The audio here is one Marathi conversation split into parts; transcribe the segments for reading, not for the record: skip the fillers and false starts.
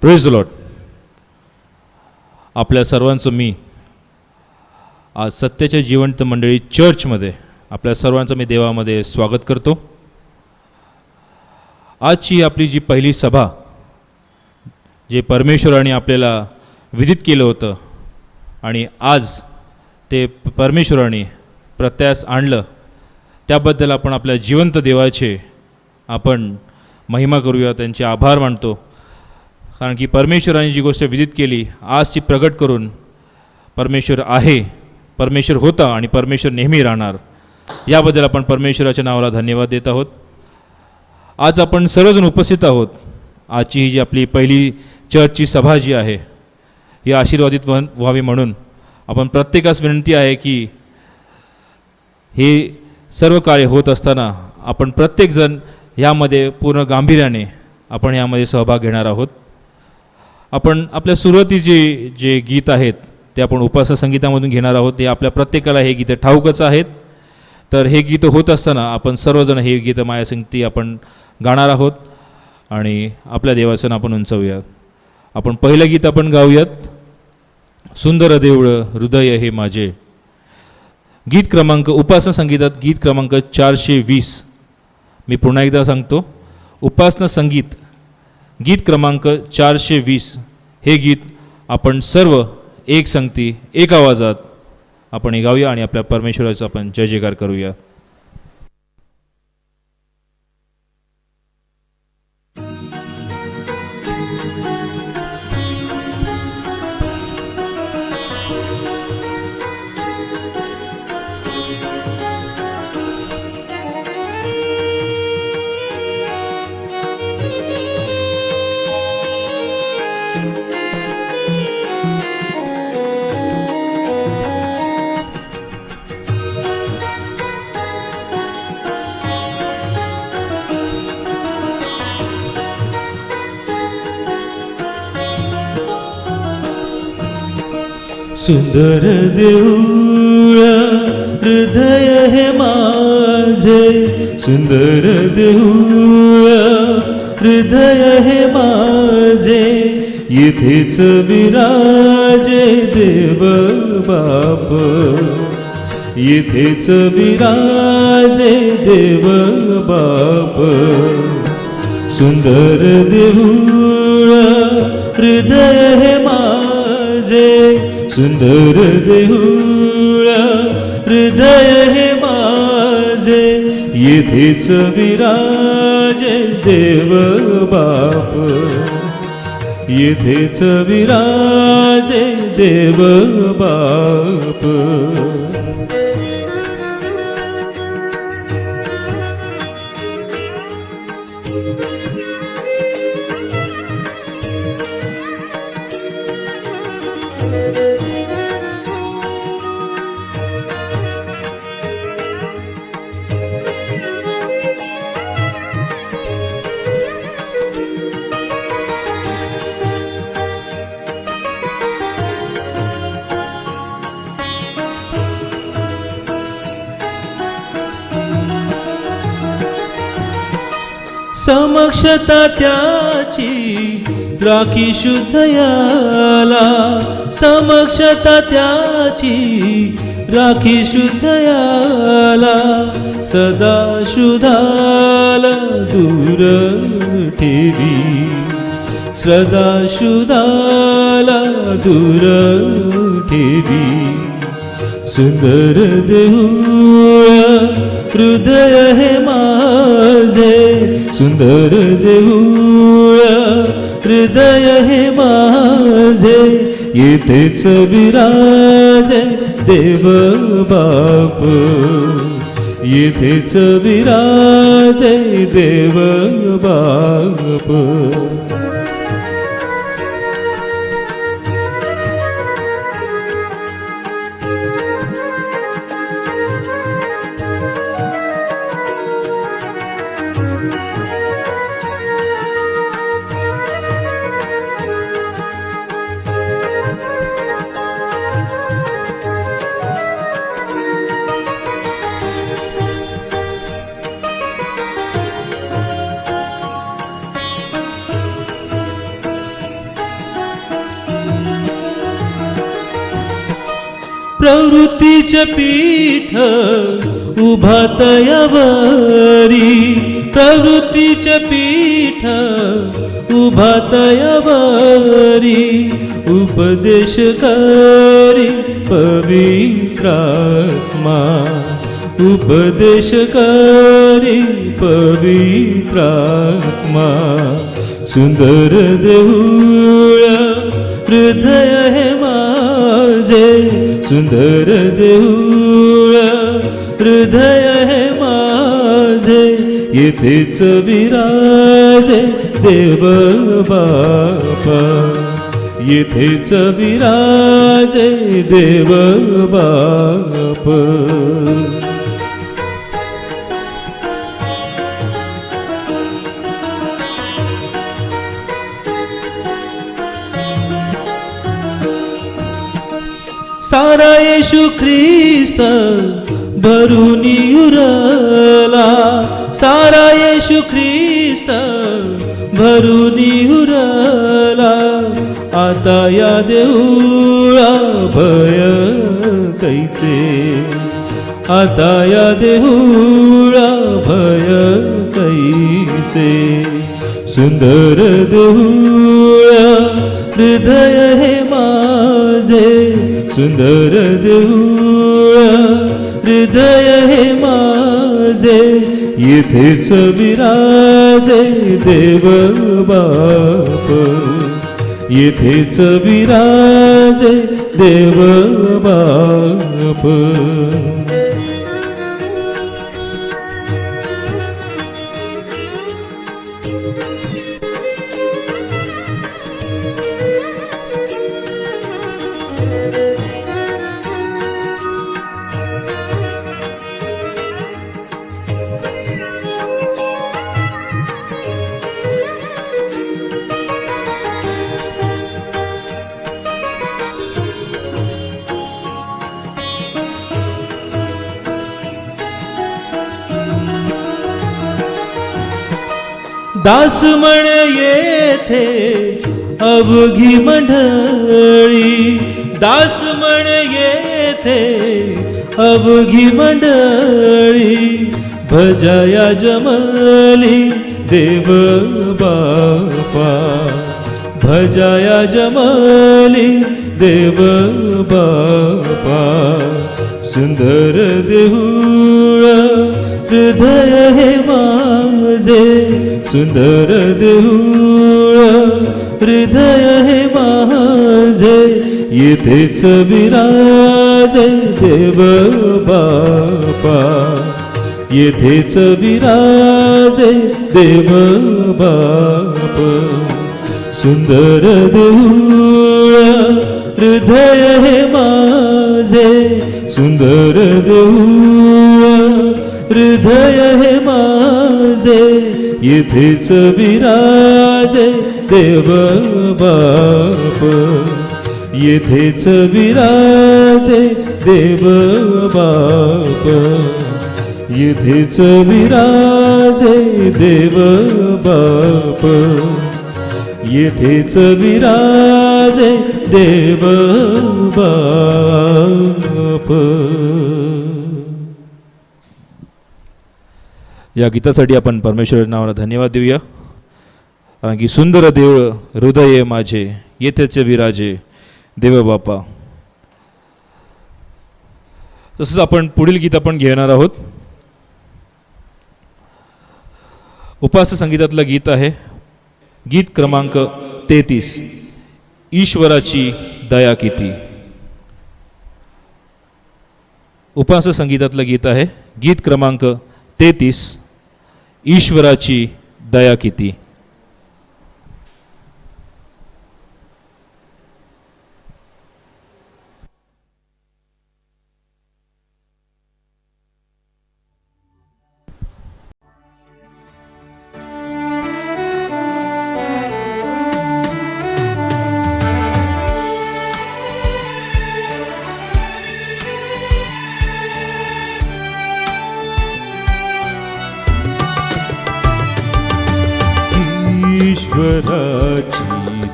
Praise the Lord. आपल्या सर्वांचं मी आज सत्याच्या जिवंत मंडळी चर्चमध्ये आपल्या सर्वांचं मी देवामध्ये स्वागत करतो. आजची आपली जी पहिली सभा जे परमेश्वराने आपल्याला विदित केलं होतं आणि आज ते परमेश्वराने प्रत्यास आणलं, त्याबद्दल आपण आपल्या जिवंत देवाचे आपण महिमा करूया, त्यांचे आभार मानतो. कारण की परमेश्वराने जी गोष्ट विदित केली आज ती प्रगट करून परमेश्वर आहे, परमेश्वर होता आणि परमेश्वर नेहमी राहणार, याबद्दल आपण परमेश्वराच्या नावाला धन्यवाद देत आहोत. आज आपण सर्वजण उपस्थित आहोत. आजची ही जी आपली पहिली चर्चची सभा जी आहे ही आशीर्वादित व्हावी म्हणून आपण प्रत्येकास विनंती आहे की हे सर्व कार्य होत असताना आपण प्रत्येकजण यामध्ये पूर्ण गांभीर्याने आपण यामध्ये सहभाग घेणार आहोत. आपण आपल्या सुरुवातीचे जे गीत आहेत ते आपण उपासना संगीतामधून घेणार आहोत. ते आपल्या प्रत्येकाला हे गीतं ठाऊकच आहेत. तर हे गीतं होत असताना आपण सर्वजण हे गीतं माझ्यासंगती आपण गाणार आहोत आणि आपल्या देवाचं आपण उंचवूयात. आपण पहिलं गीत आपण गाऊयात, सुंदर देवळं हृदय हे माझे. गीत क्रमांक उपासना संगीतात गीत क्रमांक 420. मी पुन्हा एकदा सांगतो, उपासना संगीत गीत क्रमांक 420 हे गीत आपण सर्व एक संगती एक आवाजात आपण हे गाऊया आणि आपल्या परमेश्वराचा आपण जय जयकार करूया. सुंदर देऊळ हृदय हे माझे, सुंदर देऊळ हृदय हे माझे, येथेच विराजे देव बाप, येथेच विराजे देव बाप. सुंदर देऊळ हृदय हे माझे, सुंदर देऊळ हृदय हे माझे, येथेच विराजे देव बाप, येथेच विराजे देव बाप. समक्षता त्याची राखी शुद्धयाला, समक्षता त्याची राखी शुद्धयाला, सदा शुद्धाला दूर ठेवी, सदा शुद्धाला दूर ठेवी. सुंदर देऊळ हृदय हे माझे, सुंदर देऊळ हृदय हे माझे, येथेच विराजे देव बाप, येथेच विराजे देव बाप. प्रवृत्तीचे पीठ उभा तयावरी, प्रवृत्तीचे पीठ उभा तयावरी, उपदेश करी पवित्रात्मा, उपदेश करी पवित्रात्मा. सुंदर देऊळ हृदय हे माझे, सुंदर देऊळ हृदय हे माझे, येथेच विराजे देव बापा, येथेच विराजे देव बाप. सारा येशू ख्रिस्त भरूनी उरला, सारा येशू ख्रिस्त भरूनी उरला. आता या देऊळा भय कैचे, आता या देऊळा भय कैचे. सुंदर देऊळ हृदय हे माझे, सुंदर देऊळ हृदय हे माझे, येथेच विराजे देव बाप, येथेच विराजे देव बाप. दास म्हण येथे अवघी मंडळी, दास म्हण येथे अवघी मंडळी, भजया जमली देव बापा, भजया जमली देव बापा. सुंदर देऊळ हृदय हे माझे, सुंदर देऊळ हृदय हे माझे, येथेच विराजे देव बापा, येथेच विराजे देव बाप. सुंदर देऊळ हृदय हे माझे, सुंदर देऊळ हृदय हे माझे, येथेच विराजे देव बाप, येथेच विराजे देव बाप, येथेच विराजे देव बाप, येथेच विराजे देव बाप. या गीतासाठी आपण परमेश्वराच्या नावाला धन्यवाद देऊया, कारण की सुंदर देऊळ हृदय माझे, येथेच विराजे देव बापा. तसंच आपण पुढील गीत आपण घेणार आहोत. उपास्य संगीतातलं गीत आहे गीत क्रमांक 33, ईश्वराची दया किती. उपास्य संगीतातलं गीत आहे गीत क्रमांक 33, ईश्वराची दया किती. ईश्वराची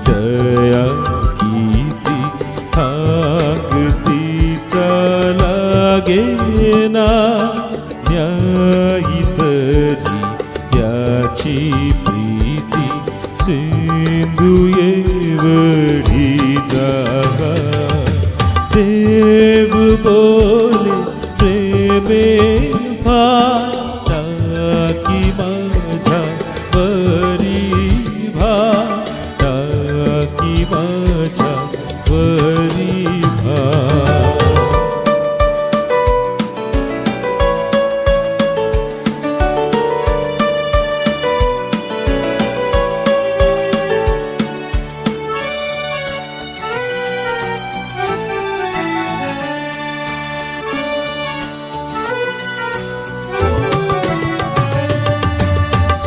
दया किती, हाक तिचा न्यायी तरी त्याची प्रीती सिंधू एवढी जागा देव बोले प्रेमे फार टाकी माझ्या वरी भार टाकी माझ्या वरी भार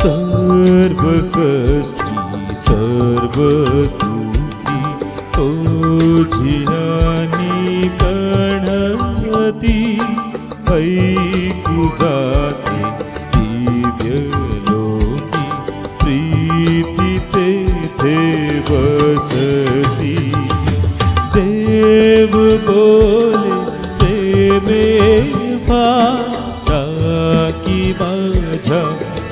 सर्व कष्टी सर्व दुःखी ओझियानी कणती ऐकू जाते दिव्य लोकी प्रीती तेथे बसती देव बोले प्रेमे फार टाकी माझ्या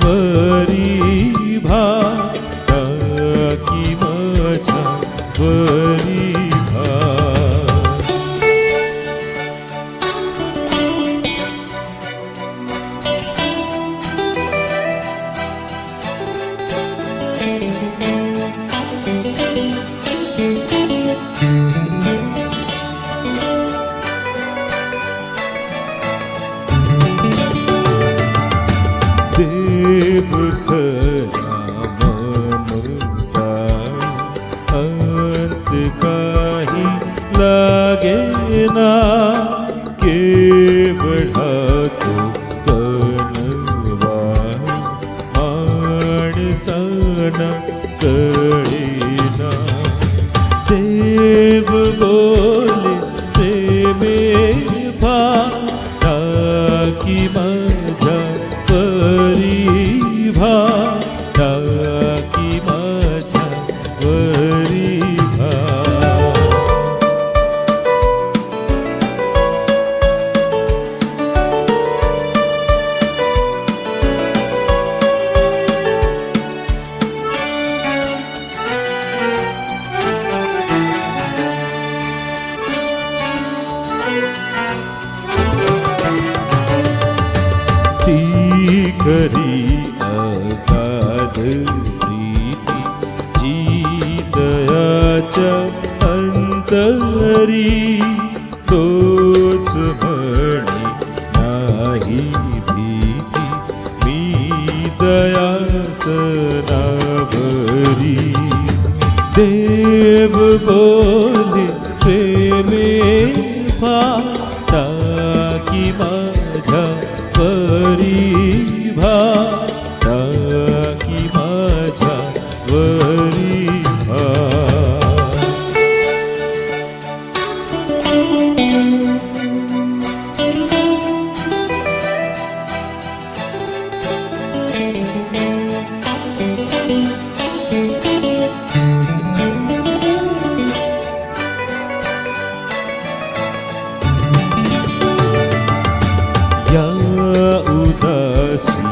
वरी भार टाकी माझ्या वरी भार देव खरा ममता अंत काही लागेना केवढा तो कणवा माणसाना कळेना देव बोले प्रेमे फार टाकी माझ्या वरी भार टाकी माझ्या वरी भार ती खरी अगाध प्रीती जी दयाच्या अंतरी तोच म्हणे नाही भीती मी दयासनावरी देव बोले प्रेमे फार टाकी माझ्या वरी भार टाकी माझ्या वरी भार या उदासी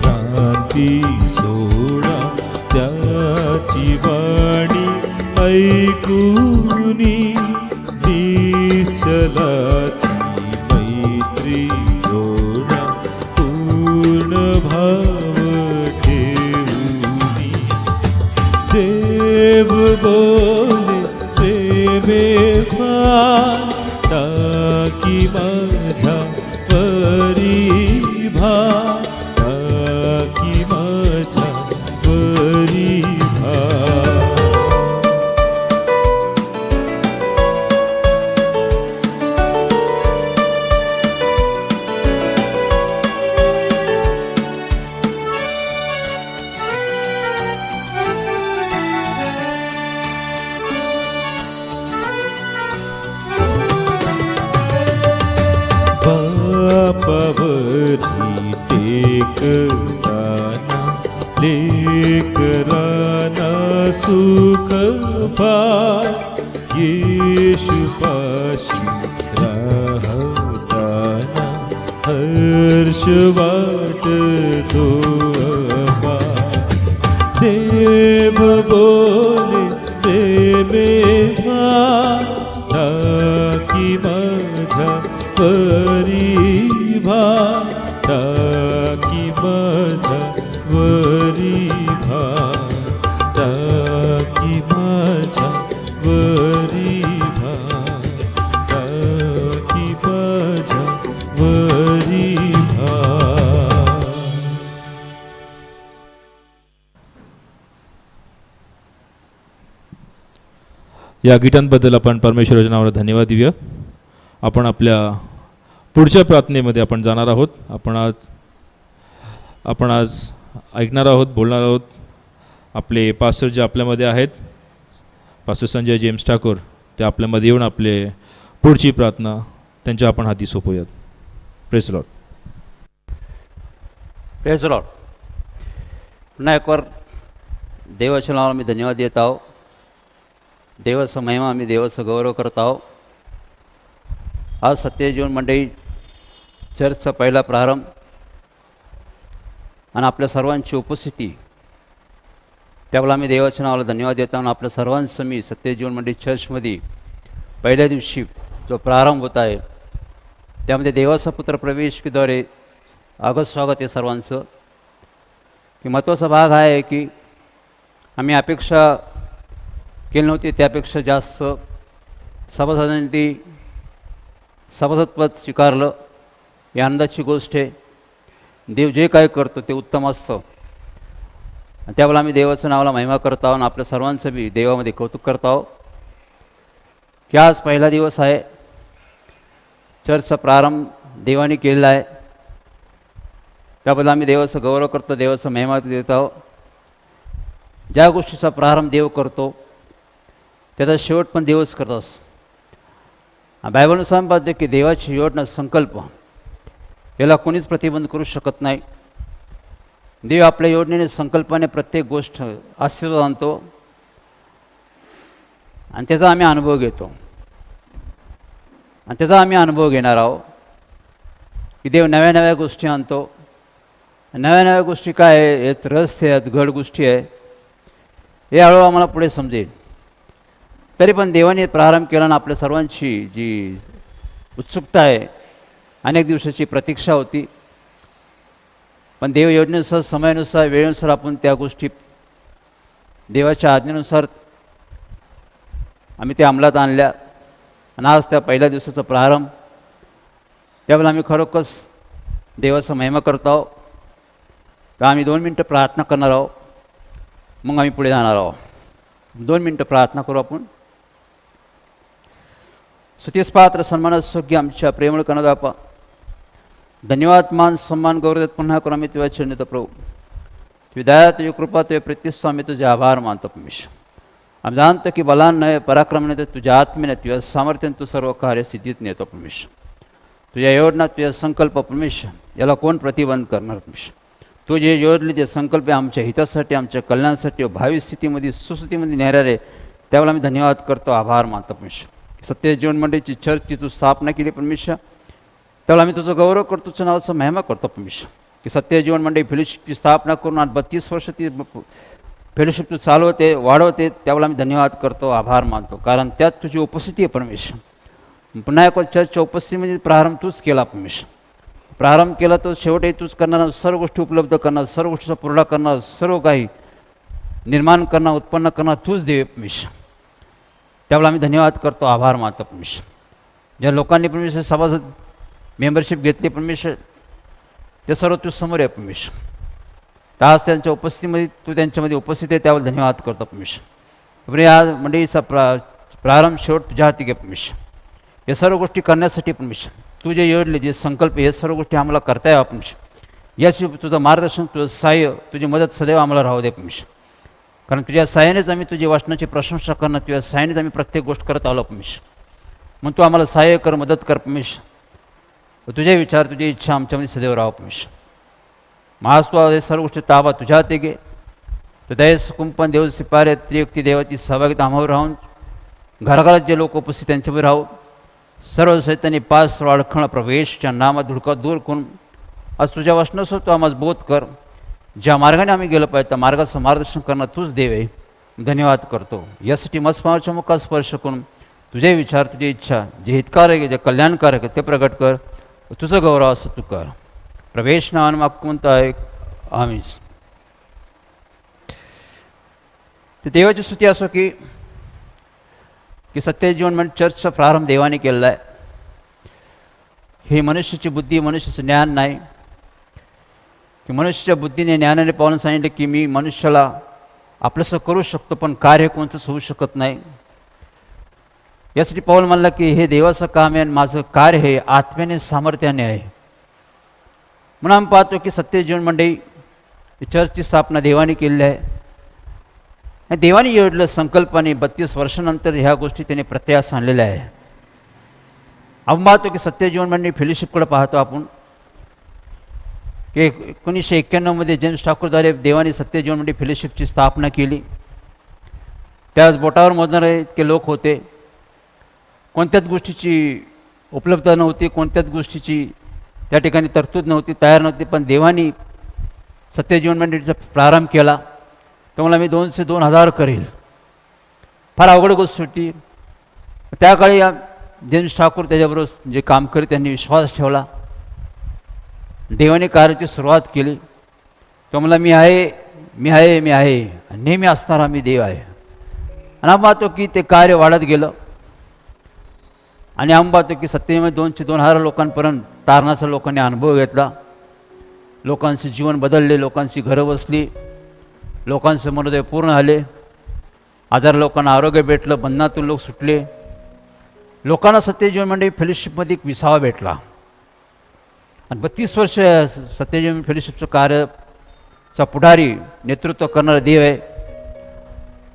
भ्रांती सोडा त्याची वाणी ऐकूनी निश्चलाची मैत्री जोडा पूर्ण भाव ठेवूनी देव बोले प्रेमे फार टाकी माझ्या वरी भार टाकी माझ्या वरी भार बापावरी टेकताना लेकराना सुख फार येशूपाशी राहताना हर्ष वाटतो अपार. देव बोले प्रेमे टाकी माझ्या वरी भार, टाकी माझ्या वरी भार, टाकी माझ्या वरी भार, टाकी माझ्या वरी भार. या गीतांबद्दल आपण परमेश्वराच्या नावाला धन्यवाद देऊया. आपण आपल्या पुढच्या प्रार्थनेमध्ये आपण जाणार आहोत. आपण आज ऐकणार आहोत, बोलणार आहोत. आपले पास्टर जे आपल्यामध्ये आहेत, पास्टर संजय जेम्स ठाकूर, ते आपल्यामध्ये येऊन आपले पुढची प्रार्थना त्यांच्या आपण हाती सोपूयात. Praise Lord. Praise Lord. पुन्हा एकवार देवाच्या नावाला मी धन्यवाद देत आहो. देवाचा महिमा, आम्ही देवाचा गौरव करत आहो. आज सत्यजीवन मंडळी चर्चचा पहिला प्रारंभ आणि आपल्या सर्वांची उपस्थिती, त्यावेळेला आम्ही देवाच्या नावाला धन्यवाद देत आहोत. आपल्या सर्वांचं मी सत्यजीवन मंडळी चर्चमध्ये पहिल्या दिवशी जो प्रारंभ होत आहे त्यामध्ये देवाचा पुत्र प्रवेशद्वारे आगत स्वागत आहे सर्वांचं. की महत्त्वाचा भाग हा आहे की आम्ही अपेक्षा केली नव्हती त्यापेक्षा जास्त सभासदांनी सभासदपद स्वीकारलं. ही आनंदाची गोष्ट आहे. देव जे काय करतो ते उत्तम असतं. आणि त्यावेळेला आम्ही देवाच्या नावाला महिमा करत आहोत आणि आपल्या सर्वांचं बी देवामध्ये कौतुक करत आहोत की आज पहिला दिवस आहे. चर्चचा प्रारंभ देवाने केलेला आहे. त्याबद्दल आम्ही देवाचा गौरव करतो, देवाचा महिमा देत आहोत. ज्या गोष्टीचा प्रारंभ देव करतो त्याचा शेवट पण देवच करत असतो. बायबलनुसार पाहतो की देवाची योजना, संकल्प याला कोणीच प्रतिबंध करू शकत नाही. देव आपल्या योजनेने, संकल्पाने प्रत्येक गोष्ट अस्तित्वात आणतो आणि त्याचा आम्ही अनुभव घेतो आणि त्याचा आम्ही अनुभव घेणार आहोत की देव नव्या नव्या गोष्टी आणतो. नव्या नव्या गोष्टी काय आहे, यात रहस्य आहेत, घड गोष्टी आहे, हे हळूहळू आम्हाला पुढे समजेल. तरी पण देवाने प्रारंभ केला आणि आपल्या सर्वांची जी उत्सुकता आहे, अनेक दिवसाची प्रतीक्षा होती, पण देव योजनेनुसार, समयानुसार, वेळेनुसार आपण त्या गोष्टी देवाच्या आज्ञेनुसार आम्ही त्या अंमलात आणल्या आणि आज त्या पहिल्या दिवसाचा प्रारंभ. त्यावेळेला आम्ही खरोखरच देवाचा महिमा करत आहोत. तर आम्ही 2 मिनटं प्रार्थना करणार आहोत, मग आम्ही पुढे जाणार आहोत. 2 मिनटं प्रार्थना करू आपण. स्तुतीस पात्र, सन्मानास योग्य आमच्या प्रेमळ कणा बापा, धन्यवाद, मान, सन्मान, गौरव देत पुन्हा करू आम्ही तुझ्या चरणी येतो प्रभू. तुझी दया, तुझी कृपा, तुझे प्रतिष्ठा, आम्ही तुझे आभार मानतो परमेश्वर. आम्ही जाणतो की बलान नाही, पराक्रम नाही, तर तुझ्या आत्मेने, तुझ्या सामर्थ्याने तू सर्व कार्य सिद्धीत नेतो परमेश्वर. तुझ्या योजना, तुझ्या संकल्प परमेश्वर, याला कोण प्रतिबंध करणार परमेश्वर. तू जे योजले ते संकल्प आमच्या हितासाठी, आमच्या कल्याणासाठी, भावी स्थितीमध्ये, सुस्थितीमध्ये नेणारे, त्यावेळेला आम्ही धन्यवाद करतो, आभार मानतो परमेश्वर. सत्यजीवन मंडळीची चर्चची तू स्थापना केली परमेश्वर, त्यावेळेला आम्ही तुझं गौरव करतो, तुझं नावाचा महिमा करतो परमेश्वर. की सत्यजीवन मंडळी फेलोशिपची स्थापना करून आज 32 वर्ष ती फेलोशिप तू चालवते, वाढवते, त्यावेळेला आम्ही धन्यवाद करतो, आभार मानतो, कारण त्यात तुझी उपस्थिती आहे परमेश्वर. पुन्हा एक चर्चच्या उपस्थितीमध्ये प्रारंभ तूच केला परमेश्वर. प्रारंभ केला तो शेवटही तूच करणार, सर्व गोष्टी उपलब्ध करणार, सर्व गोष्टीचा पुरवठा करणार, सर्व काही निर्माण करणार, उत्पन्न करणार तूच देव परमेश्वर. त्यावेळेला आम्ही धन्यवाद करतो, आभार मानतो परमेश्वर. ज्या लोकांनी परमेश्वर सभासद मेंबरशिप घेतली परमेश्वर, ते सर्व तू समोर आहे परमेश्वर. तर आज त्यांच्या उपस्थितीमध्ये तू त्यांच्यामध्ये उपस्थित आहे, त्यावेळेला धन्यवाद करतो परमेश्वर. या मंडळीचा प्रारंभ शेवट तुझ्या हाती घे परमेश्वर. या सर्व गोष्टी करण्यासाठी परमेश्वर तू जे योजले, जे संकल्प, हे सर्व गोष्टी आम्हाला करता यावं परमेश्वर. याची तुझं मार्गदर्शन, तुझं सहाय्य, तुझी मदत सदैव आम्हाला राहू दे परमेश्वर. कारण तुझ्या सहाय्यानेच आम्ही तुझी वाचनाची प्रशंसा करणं, तुझ्या सहाय्यानेच आम्ही प्रत्येक गोष्ट करत आलो परमेश्वर. मग तू आम्हाला सहाय्य कर, मदत कर परमेश्वर. तुझे विचार, तुझी इच्छा आमच्यामध्ये सदैव राहावं परमेश्वर. महाज तू हे सर्व गोष्टी ताबा तुझ्या हाती घे. तर दयस कुंपण, देव सिपारे, त्रियुक्ती देवाची सहभागिता आम्हावर राहून घराघरात जे लोक उपस्थित त्यांच्यावर राहू. सर्व सैतानी पास अडखण प्रवेशच्या नामात धुडका दूर करून आज तुझ्या वचनासह तू आम्हाला बोध कर. ज्या मार्गाने आम्ही गेलो पाहिजे त्या मार्गाचं मार्गदर्शन करणं तूच देव आहे. धन्यवाद करतो. यासाठी मस्माच्या मुखात स्पर्श करून तुझे विचार, तुझी इच्छा, जे हितकारक आहे, जे कल्याणकारक आहे ते प्रगट कर. तुझं गौरव असं तू कर. प्रवेश नावानं मागून आहे. आमीच. ते देवाची स्तुती असो की सत्य जीवन म्हणजे चर्चचा प्रारंभ देवाने केलेला आहे. हे मनुष्याची बुद्धी, मनुष्याचं ज्ञान नाही की मनुष्याच्या बुद्धीने ज्ञानाने पाहून सांगितलं की मी मनुष्याला आपलंसं करू शकतो, पण कार्य कोणतंच होऊ शकत नाही. यासाठी पाऊल म्हणला की हे देवाचं काम आहे आणि माझं कार्य हे आत्म्याने सामर्थ्याने आहे. म्हणून आम्ही पाहतो की सत्य जीवन मंडळी चर्चची स्थापना देवाने केलेली आहे. देवाने योजलं संकल्पाने 32 वर्षानंतर ह्या गोष्टी त्याने प्रत्यास आणलेल्या आहे. आपण पाहतो की सत्य जीवन मंडळी फेलोशिपकडे पाहतो आपण की 1991 जेम्स ठाकूरद्वारे देवाने सत्य जीवन मंडळी फेलोशिपची स्थापना केली. त्याच बोटावर मोजणारे इतके लोक होते. कोणत्याच गोष्टीची उपलब्धता नव्हती, कोणत्याच गोष्टीची त्या ठिकाणी तरतूद नव्हती, तयार नव्हती. पण देवाने सत्य जीवन मंडळीचा प्रारंभ केला. तर मला मी 200-2000 करेल. फार अवघड गोष्ट होती. त्या काळी जेम्स ठाकूर त्याच्याबरोबर जे काम करीत त्यांनी विश्वास ठेवला. देवाने कार्याची सुरुवात केली. तो मला मी आहे, मी आहे, मी आहे, नेहमी असणारा मी देव आहे. आणि आम्ही पाहतो की ते कार्य वाढत गेलं आणि आम्ही पाहतो की सत्तेमध्ये 200-2000 लोकांपर्यंत तारणाचा लोकांनी अनुभव घेतला. लोकांचे जीवन बदलले, लोकांची घरं बसली, लोकांचे मनोदय पूर्ण झाले. आजार लोकांना आरोग्य भेटलं, बंधनातून लोक सुटले. लोकांना सत्यजीवन मंडळी फेलोशिपमध्ये एक विसावा भेटला. आणि 32 वर्ष सत्यजीवन फेलोशिपचं कार्याचा पुढारी नेतृत्व करणारा देव आहे.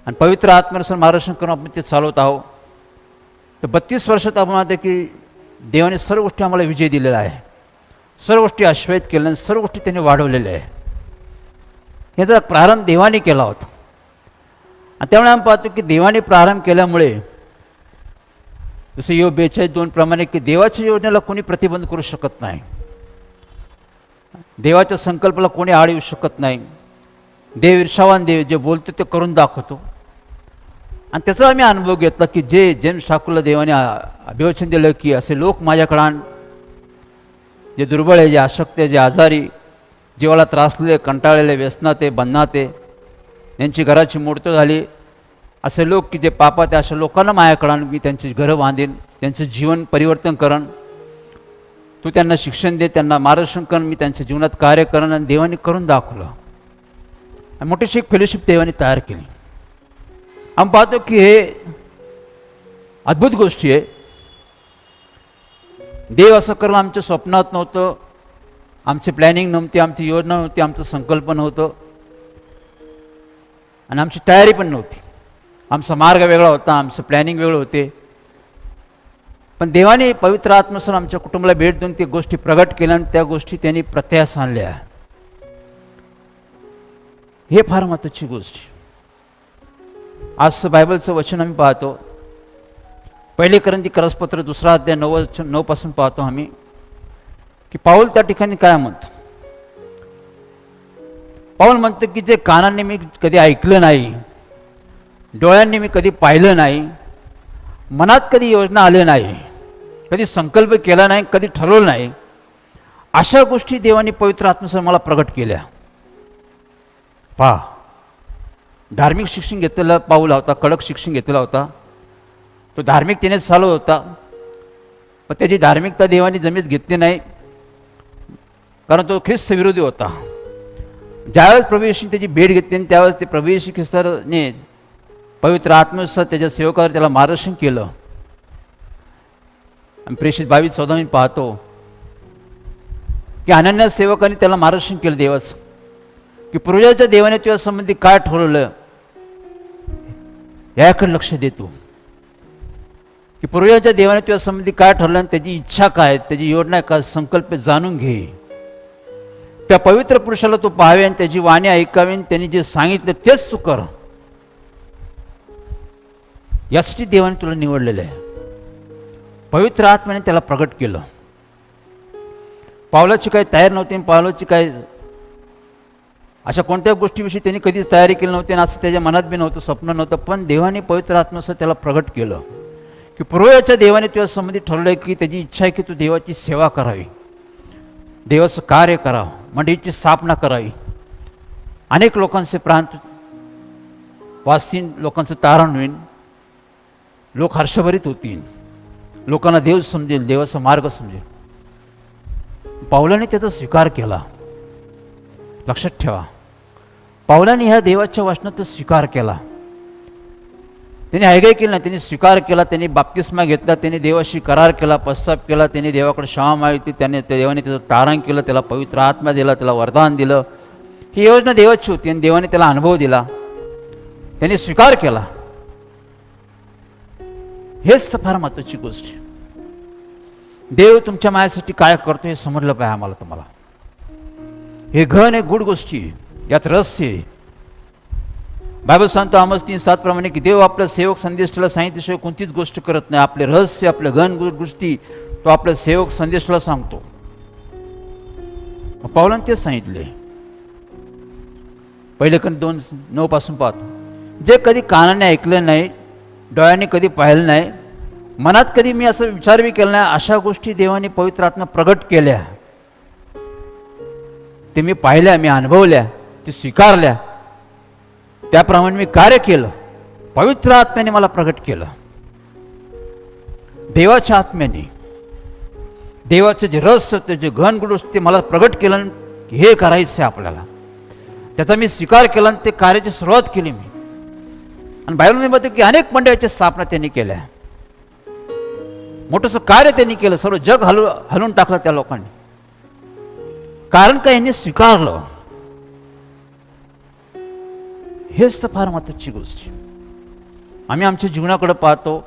आणि पवित्र आत्म्यानुसार मार्गदर्शन करून आपण ते चालवत आहोत. तर 32 वर्षात आपण म्हणतो की देवाने सर्व गोष्टी आम्हाला विजय दिलेला आहे. सर्व गोष्टी आश्वस्त केल्या आणि सर्व गोष्टी त्यांनी वाढवलेल्या आहे. याचा प्रारंभ देवाने केला होता. आणि त्यामुळे आम्ही पाहतो की देवाने प्रारंभ केल्यामुळे जसं योग 42:2 प्रमाणे की देवाच्या योजनेला कोणी प्रतिबंध करू शकत नाही. देवाच्या संकल्पाला कोणी आड येऊ शकत नाही. देव ईर्षावान देव, जे बोलतो ते करून दाखवतो. आणि त्याचा आम्ही अनुभव घेतला की जे जेम्स ठाकूरला देवाने अभिवचन दिलं की असे लोक माझ्याकडे आण, जे दुर्बळ आहे, जे अशक्त आहे, जे आजारी, जीवाला त्रासलेले, कंटाळलेले, व्यसनात आहे, बंधनात आहे, यांची घराची मोडतो झाली, असे लोक की जे पापात आहे, अशा लोकांना माझ्याकडे आण, मी त्यांची घरं बांधेन, त्यांचं जीवन परिवर्तन करण, तू त्यांना शिक्षण दे, त्यांना मार्गदर्शन करण, मी त्यांच्या जीवनात कार्य करण. आणि देवाने करून दाखवलं. आणि मोठीशी एक फेलोशिप देवाने तयार केली. आम्ही पाहतो की हे अद्भुत गोष्टी आहे. देव असं करणं आमच्या स्वप्नात नव्हतं, आमची प्लॅनिंग नव्हती, आमची योजना नव्हती, आमचं संकल्प नव्हतं आणि आमची तयारी पण नव्हती. आमचा मार्ग वेगळा होता, आमचं प्लॅनिंग वेगळं होते. पण देवाने पवित्र आत्म्यानुसार आमच्या कुटुंबाला भेट देऊन त्या गोष्टी प्रगट केल्या आणि त्या गोष्टी त्यांनी प्रत्यास आणल्या. हे फार महत्त्वाची गोष्ट. आज बायबलचं वचन आम्ही पाहतो. 1 कोरिंथी करसपत्र 2 अध्याय 9 पासून पाहतो आम्ही की पाऊल त्या ठिकाणी काय म्हणतो. पाऊल म्हणतो की जे कानांनी मी कधी ऐकलं नाही, डोळ्यांनी मी कधी पाहिलं नाही, मनात कधी योजना आले नाही, कधी संकल्प केला नाही, कधी ठरवलं नाही, अशा गोष्टी देवाने पवित्र आत्म्यानुसार मला प्रगट केल्या. पहा, धार्मिक शिक्षण घेतलेला पाऊल होता, कडक शिक्षण घेतलेला होता. तो धार्मिकतेनेच चालू होता. पण त्याची धार्मिकता देवाने जमीच घेतली नाही, कारण तो ख्रिस्त विरोधी होता. ज्यावेळेस प्रभू येशूने त्याची भेट घेतली आणि त्यावेळेस ते प्रभू येशू ख्रिस्ताने पवित्र आत्म्यानुसार त्याच्या सेवकावर त्याला मार्गदर्शन केलं. आणि प्रेषित 22:14 पाहतो की अनन्य सेवकांनी त्याला मार्गदर्शन केलं देवाचं की पूर्वजाच्या देवाने तुझ्या संबंधी काय ठरवलं याकडे लक्ष देतो. की पूर्वजाच्या देवाने तुझ्या संबंधी काय ठरलं आणि त्याची इच्छा काय, त्याची योजना काय, संकल्प जाणून घे. त्या पवित्र पुरुषाला तू पाहावे आणि त्याची वाणी ऐकावी आणि त्यांनी जे सांगितलं तेच तू कर. यासाठी देवाने तुला निवडलेलं आहे. पवित्र आत्म्याने त्याला प्रगट केलं. पावलाची काही तयारी नव्हती आणि पावलाची काय अशा कोणत्या गोष्टीविषयी त्यांनी कधीच तयारी केली नव्हती आणि असं त्याच्या मनात बी नव्हतं, स्वप्न नव्हतं. पण देवाने पवित्र आत्म्यासह त्याला प्रगट केलं की पूर्वजाच्या देवाने तुझ्या संबंधी ठरवलं की त्याची इच्छा आहे की तू देवाची सेवा करावी, देवाचं कार्य करावं, मंडळीची स्थापना करावी, अनेक लोकांचे प्राण वाचतील, लोकांचं तारण होईल, लोक हर्षभरित होतील, लोकांना देव समजेल, देवाचा मार्ग समजेल. पावलाने त्याचा स्वीकार केला. लक्षात ठेवा, पावलाने ह्या देवाच्या वचनाचा स्वीकार केला. त्याने हायगाय केली नाही, त्यांनी स्वीकार केला, त्यांनी बाप्तिस्मा घेतला, त्यांनी देवाशी करार केला, पश्चाताप केला, त्यांनी देवाकडे क्षमा मागितली, त्याने त्या देवाने त्याचं तारण केलं, त्याला पवित्र आत्मा दिला, त्याला वरदान दिलं. ही योजना देवाची होती आणि देवाने त्याला अनुभव दिला, त्यांनी स्वीकार केला. हेच तर फार महत्त्वाची गोष्ट आहे. देव तुमच्या माझ्यासाठी काय करतो हे समजलं पाहिजे आम्हाला, तुम्हाला. हे घन एक गुड गोष्टी आहे, यात रहस्य आहे. बायबल सांगतो आमोस 3:7 प्रमाणे की देव आपल्या सेवक संदेशाला सांगितल्याशिवाय कोणतीच गोष्ट करत नाही. आपले रहस्य, आपले घन गुड गोष्टी तो आपल्या सेवक संदेशाला सांगतो. पावलाने तेच सांगितले. पहिले कधी 2:9 पासून पाहतो, जे कधी कानाने ऐकलं नाही, डोळ्याने कधी पाहिलं नाही, मनात कधी मी असं विचार बी केला नाही, अशा गोष्टी देवाने पवित्र आत्मा प्रगट केल्या. ते मी पाहिल्या, मी अनुभवल्या, ते स्वीकारल्या, त्याप्रमाणे मी कार्य केलं. पवित्र आत्म्याने मला प्रगट केलं. देवाच्या आत्म्याने देवाचं जे रहस्य होतं, जे घन गुड ते मला प्रगट केलं की हे करायचं आहे आपल्याला. त्याचा मी स्वीकार केला आणि ते कार्याची सुरुवात केली मी. आणि बायबलमध्ये म्हणतो की अनेक मंडळाच्या स्थापना त्यांनी केल्या, मोठंसं कार्य त्यांनी केलं, सर्व जग हलवून टाकलं त्या लोकांनी. कारण का यांनी स्वीकारलं. हेच तर फार महत्त्वाची गोष्ट आहे. आम्ही आमच्या जीवनाकडे पाहतो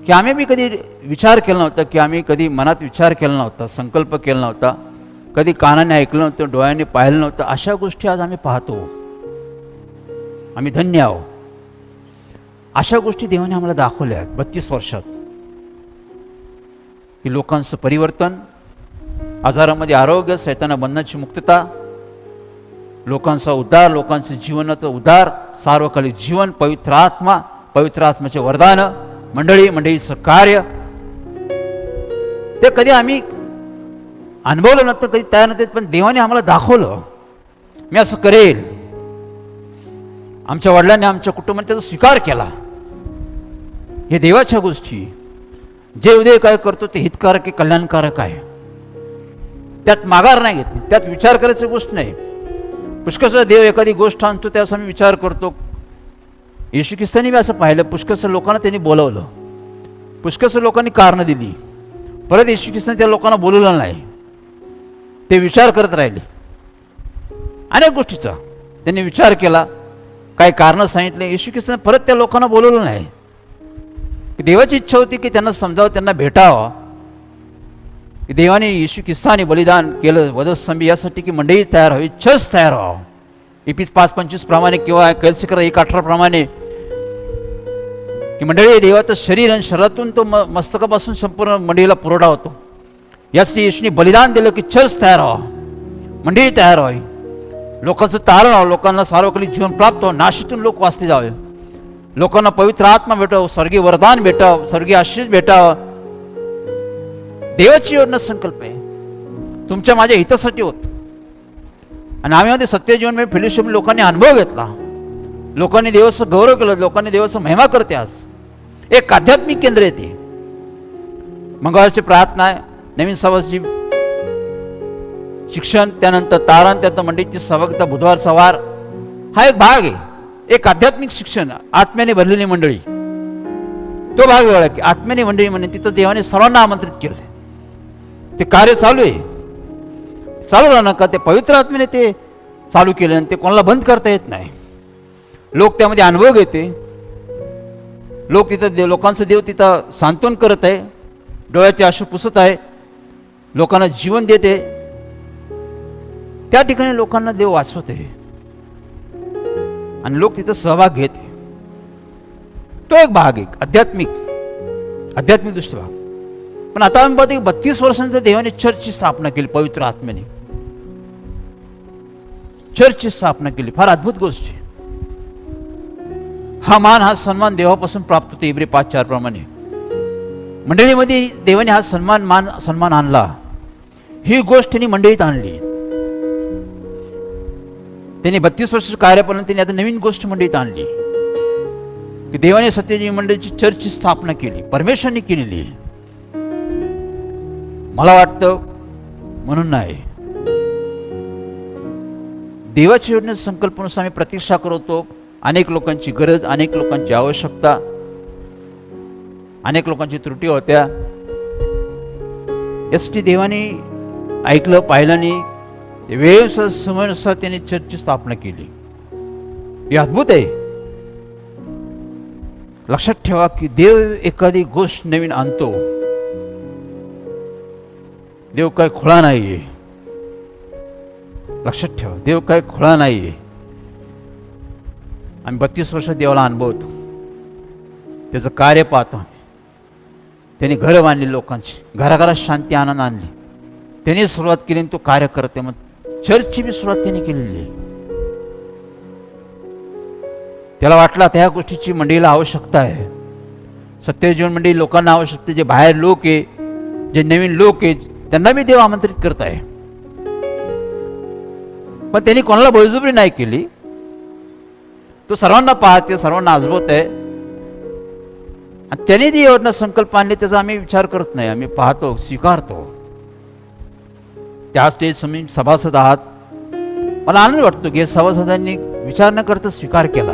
की आम्ही बी कधी विचार केला नव्हता, की आम्ही कधी मनात विचार केला नव्हता, संकल्प केला नव्हता, कधी कानाने ऐकलं नव्हतं, डोळ्याने पाहिलं नव्हतं. अशा गोष्टी आज आम्ही पाहतो. आम्ही धन्य आहोत. अशा गोष्टी देवाने आम्हाला दाखवल्या आहेत 32 वर्षात, की लोकांचं परिवर्तन, आजारामध्ये आरोग्य, सैताना बंधनाची मुक्तता, लोकांचा उद्धार, लोकांचं जीवनाचं उद्धार, सार्वकालिक जीवन, पवित्र आत्मा, पवित्र आत्म्याचे वरदान, मंडळीचं कार्य. ते कधी आम्ही अनुभवलं नव्हतं, कधी तयार नव्हते, पण देवाने आम्हाला दाखवलं, मी असं करेल. आमच्या वडिलांनी, आमच्या कुटुंबाने त्याचा स्वीकार केला. हे देवाच्या गोष्टी. जे उदय काय करतो ते हितकारक आहे, कल्याणकारक आहे. त्यात माघार नाही घेतली, त्यात विचार करायची गोष्ट नाही. पुष्कळसा देव एखादी गोष्ट आणतो त्याचा आम्ही विचार करतो. येशू ख्रिस्तांनी बी असं पाहिलं, पुष्कळसं लोकांना त्यांनी बोलवलं, पुष्कळसं लोकांनी कारणं दिली, परत येशू ख्रिस्तांनी त्या लोकांना बोलवलं नाही. ते विचार करत राहिले. अनेक गोष्टीचा त्यांनी विचार केला, काही कारणं सांगितले. येशू ख्रिस्तांनी परत त्या लोकांना बोलवलं नाही. देवाची इच्छा होती की त्यांना समजावं, त्यांना भेटावं, की देवाने येशू ख्रिस्ताने बलिदान केलं वधस्तंभी यासाठी की मंडळी तयार व्हावी, चर्च तयार व्हावं. Eph 5:25 प्रमाणे किंवा कैलसिकर 1:18 प्रमाणे की मंडळी देवाचं शरीर आणि शरीरातून तो मस्तकापासून संपूर्ण मंडळीला पुरवठा होतो. यासाठी येशूने बलिदान दिलं की चर्च तयार व्हावं, मंडळी तयार व्हावी, लोकांचं तारण व्हावं, लोकांना सार्वकालिक जीवन प्राप्त व्हावं, नाशीतून लोक वाचले जावे, लोकांना पवित्र आत्मा भेटावं, स्वर्गीय वरदान भेटावं, स्वर्गीय आशीष भेटावं. देवाची योजना संकल्प आहे, तुमच्या माझ्या हितासाठी होत. आणि आम्ही मध्ये सत्यजीवन में फेलोशिप लोकांनी अनुभव घेतला, लोकांनी देवाचं गौरव केलं, लोकांनी देवाचं महिमा करते. आज एक आध्यात्मिक केंद्र येते. मंगळवारची प्रार्थना आहे, नवीन सवासची शिक्षण, त्यानंतर तारण, त्यानंतर मंडळीची सहभागिता, बुधवारचा वार हा एक भाग आहे. एक आध्यात्मिक शिक्षण, आत्म्याने भरलेली मंडळी, तो भाग वेगळा की आत्म्याने मंडळी म्हणून तिथं देवाने सर्वांना आमंत्रित केलं. ते कार्य चालू आहे, चालू राहणार का? ते पवित्र आत्म्याने ते चालू केलं आणि ते कोणाला बंद करता येत नाही. लोक त्यामध्ये अनुभव घेते, लोक तिथं लोकांचं देव तिथं सांत्वन करत आहे, डोळ्याचे अश्रू पुसत आहे, लोकांना जीवन देते. त्या ठिकाणी लोकांना देव वाचवते आणि लोक तिथं सहभाग घेते. तो एक भाग, एक आध्यात्मिक दृष्टी भाग. पण आता आम्ही पाहतो की 32 वर्षांनंतर देवाने चर्चची स्थापना केली पवित्र आत्म्याने. चर्चची स्थापना केली, फार अद्भुत गोष्ट आहे. हा मान हा सन्मान देवापासून प्राप्त होतो. इब्री 5:4 प्रमाणे मंडळीमध्ये देवाने हा सन्मान आणला. ही गोष्ट त्यांनी मंडळीत आणली. त्यांनी 32 वर्षाचं कार्यापर्यंत त्यांनी आता नवीन गोष्ट मंडळीत आणली की देवाने सत्यजी मंडळीची चर्चची स्थापना केली, परमेश्वरांनी केलेली आहे. मला वाटतं म्हणून नाही, देवाच्या योजनेच्या संकल्पनेनुसार आम्ही प्रतीक्षा करतो. अनेक लोकांची गरज, अनेक लोकांची आवश्यकता, अनेक लोकांची त्रुटी होत्या. यासाठी देवाने ऐकलं, पाहिलं नाही. वेळेनुसार समयानुसार त्यांनी चर्चची स्थापना केली. हे अद्भुत आहे. लक्षात ठेवा की देव एखादी गोष्ट नवीन आणतो. देव काय खुळा नाहीये. लक्षात ठेवा, देव काय खुळा नाहीये. आम्ही 32 वर्ष देवाला अनुभवतो, त्याचं कार्य पाहतो. त्यांनी घरं बांधली, लोकांची घराघरात शांती आनंद आणली. त्यांनी सुरुवात केली आणि तो कार्य करते. मग चर्चची बी सुरुवात त्यांनी केलेली आहे. त्याला वाटलं त्या गोष्टीची मंडळीला आवश्यकता आहे. सत्यजीवन मंडळी लोकांना आवश्यकता, जे बाहेर लोक आहे, जे नवीन लोक आहे, त्यांना मी देव आमंत्रित करत आहे. पण त्यांनी कोणाला बळजबरी नाही केली. तो सर्वांना पाहते, सर्वांना आजबवत आहे. आणि त्यांनी जी योजना संकल्प आणली त्याचा आम्ही विचार करत नाही, आम्ही पाहतो, स्वीकारतो. त्याच ते तुम्ही सभासद आहात. मला आनंद वाटतो की सभासदांनी विचार न करता स्वीकार केला.